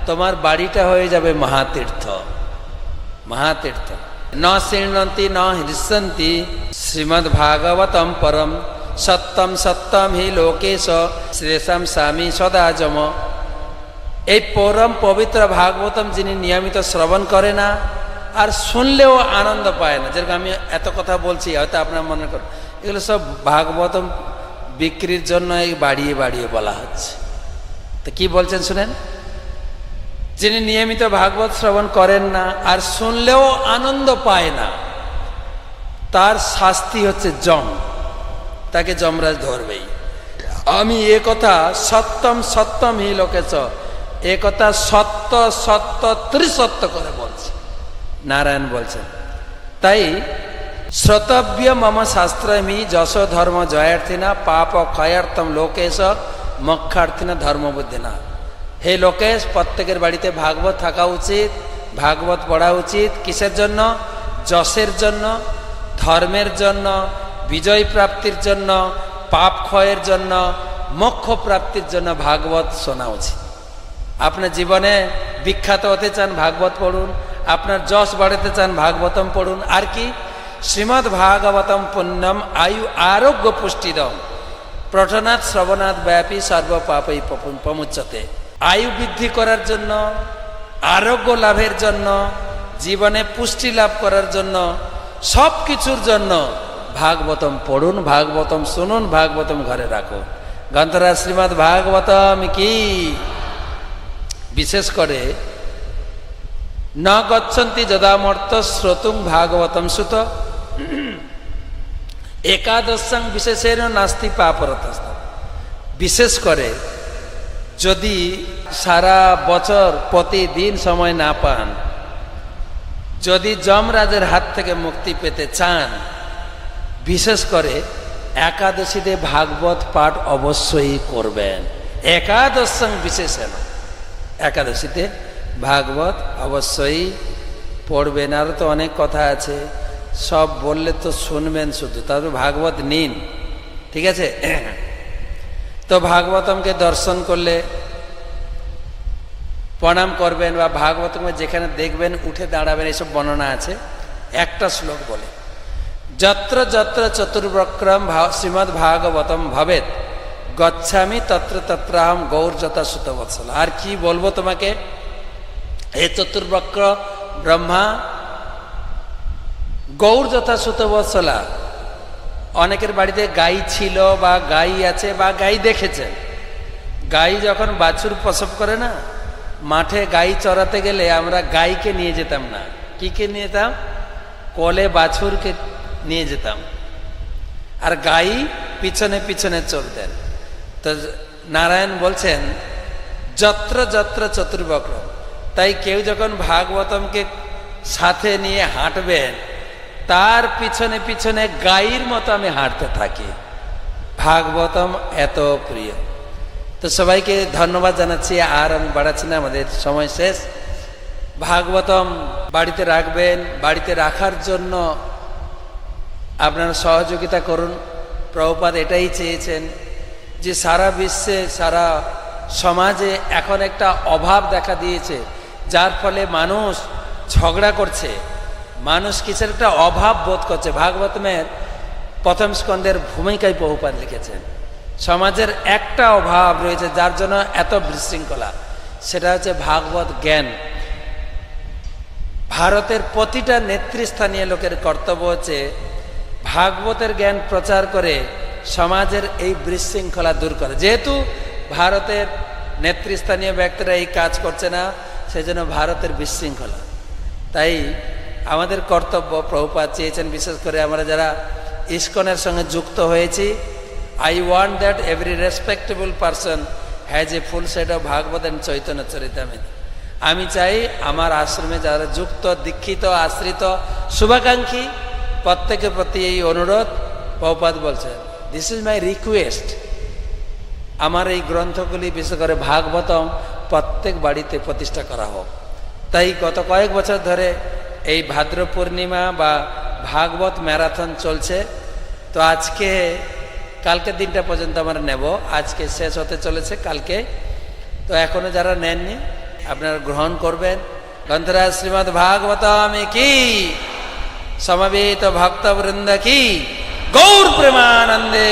তোমার বাড়িটা হয়ে যাবে মহাতীর্থ। মহাতীর্থ ন শৃণ্বন্তি ন হৃষ্যন্তি শ্রীমদ্ ভাগবতম পরম সত্যম সত্যম হি লোকেশ শ্রেষম স্বামী সদাজম। এই পরম পবিত্র ভাগবতম যিনি নিয়মিত শ্রবণ করে না আর শুনলেও আনন্দ পায় না, যেরকম আমি এত কথা বলছি হয়তো আপনার মনে করেন এগুলো সব ভাগবতম বিক্রির জন্য এই বাড়িয়ে বাড়িয়ে বলা হচ্ছে। তো কি বলছেন শুনেন, যিনি নিয়মিত ভাগবত শ্রবণ করেন না আর শুনলেও আনন্দ পায় না, তার শাস্তি হচ্ছে যম, তাকে যমরাজ ধরবেই। আমি এ কথা সত্যম সত্যম হি লোকেশ, এ কথা সত্য সত্য ত্রিসত্য করে বলছে, নারায়ণ বলছেন। তাই শ্রোতব্য মম শাস্ত্রমি যশ ধর্ম জয়ার্থিনা পাপ ক্ষয়ার্থম লোকেশ মোক্ষার্থিনা ধর্মবুদ্ধিনা। হে লোকেশ, প্রত্যেকের বাড়িতে ভাগবত থাকা উচিত, ভাগবত পড়া উচিত। কিসের জন্য? যশের জন্য, ধর্মের জন্য, বিজয় প্রাপ্তির জন্য, পাপ ক্ষয়ের জন্য, মোক্ষ প্রাপ্তির জন্য ভাগবত শোনা উচিত। আপনার জীবনে বিখ্যাত হতে চান, ভাগবত পড়ুন। আপনার যশ বাড়াতে চান, ভাগবতম পড়ুন। আর কি? শ্রীমদ্ ভাগবতম পুণ্যম আয়ু আরোগ্য পুষ্টিদম প্রঠনাথ শ্রবণাথ ব্যাপী সর্ব পাপই প্রমুচ্যতে। আয়ু বৃদ্ধি করার জন্য, আরোগ্য লাভের জন্য, জীবনে পুষ্টি লাভ করার জন্য, সব কিছুর জন্য ভাগবতম পড়ুন, ভাগবতম শুনুন, ভাগবতম ঘরে রাখুন। গ্রন্থরাজ শ্রীমদ্ ভাগবতম কি। বিশেষ করে ন গচ্ছন্তি যদামর্ত শ্রোতুং ভাগবতম সুত একাদশং বিশেষের নাস্তি পাপরতস্ত। বিশেষ করে যদি সারা বছর প্রতিদিন সময় না পান, যদি যমরাজের হাত থেকে মুক্তি পেতে চান, বিশেষ করে একাদশীতে ভাগবত পাঠ অবশ্যই করবেন। একাদশং বিশেষেন, একাদশীতে ভাগবত অবশ্যই পড়বেন। আরও তো অনেক কথা আছে, সব বললে তো শুনবেন শুধু, তারপর ভাগবত নিন, ঠিক আছে? তো ভাগবতমকে দর্শন করলে প্রণাম করবেন, বা ভাগবতমকে যেখানে দেখবেন উঠে দাঁড়াবেন, এসব বর্ণনা আছে। একটা শ্লোক বলে, যত্র যত্র চতুর্বক্রম শ্রীমদ্ ভাগবতম ভবেত গচ্ছামি তত্র তত্রাহম গৌর যথা সুত বৎসল। আর কি বলবো তোমাকে? হে চতুর্বক্র ব্রহ্মা, গৌর যথা সুত বৎসলা। অনেকের বাড়িতে গাই ছিল বা গাই আছে বা গাই দেখেছেন। গাই যখন বাছুর প্রসব করে না, মাঠে গাই চড়াতে গেলে আমরা গাইকে নিয়ে যেতাম না, কিকে নিয়ে যেতাম? কোলে বাছুরকে নিয়ে যেতাম, আর গাই পিছনে পিছনে চলতেন। তো নারায়ণ বলছেন যত্র যত্র চতুর্বক্র। তাই কেউ যখন ভাগবতমকে সাথে নিয়ে হাঁটবেন, তার পিছনে পিছনে গাইয়ের মতো আমি হাঁটতে থাকি। ভাগবতম এত প্রিয়। তো সবাইকে ধন্যবাদ জানাচ্ছি, আর আমি বাড়াচ্ছি না, আমাদের সময় শেষ। ভাগবতম বাড়িতে রাখবেন, বাড়িতে রাখার জন্য আপনারা সহযোগিতা করুন। প্রভুপাদ এটাই চেয়েছেন যে সারা বিশ্বে, সারা সমাজে এখন একটা অভাব দেখা দিয়েছে, যার ফলে মানুষ ঝগড়া করছে, মানুষ কিসের একটা অভাব বোধ করছে। ভাগবতমের প্রথম স্কন্ধের ভূমিকায় প্রভুপাদ লিখেছেন সমাজের একটা অভাব রয়েছে, যার জন্য এত বিশৃঙ্খলা, সেটা হচ্ছে ভাগবত জ্ঞান। ভারতের প্রতিটা নেতৃস্থানীয় লোকের কর্তব্য হচ্ছে ভাগবতের জ্ঞান প্রচার করে সমাজের এই বিশৃঙ্খলা দূর করে। যেহেতু ভারতের নেতৃস্থানীয় ব্যক্তিরা এই কাজ করছে না, সেজন্য ভারতের বিশৃঙ্খলা। তাই আমাদের কর্তব্য, প্রভুপাদ চেয়েছেন, বিশেষ করে আমরা যারা ইসকনের সঙ্গে যুক্ত হয়েছি, I want that every respectable person has a full set of Bhagavat and Chaitanya Charitamrita. আমি চাই আমার আশ্রমে যারা যুক্ত, দীক্ষিত, আশ্রিত, শুভাকাঙ্ক্ষী, প্রত্যেকের প্রতি এই অনুরোধ। প্রভুপাদ বলছেন দিস ইজ মাই রিকোয়েস্ট, আমার এই গ্রন্থগুলি বিশেষ করে ভাগবতম প্রত্যেক বাড়িতে প্রতিষ্ঠা করা হোক। তাই গত কয়েক বছর ধরে এই ভাদ্র পূর্ণিমা বা ভাগবত ম্যারাথন চলছে। তো আজকে কালকে দিনটা পর্যন্ত আমরা নেব, আজকে শেষ হতে চলেছে কালকে। তো এখনো যারা নেননি আপনারা গ্রহণ করবেন। গ্রন্থরাজ শ্রীমদ্ ভাগবতম কি, সমবেত ভক্তবৃন্দ কি, গৌর প্রেমানন্দে।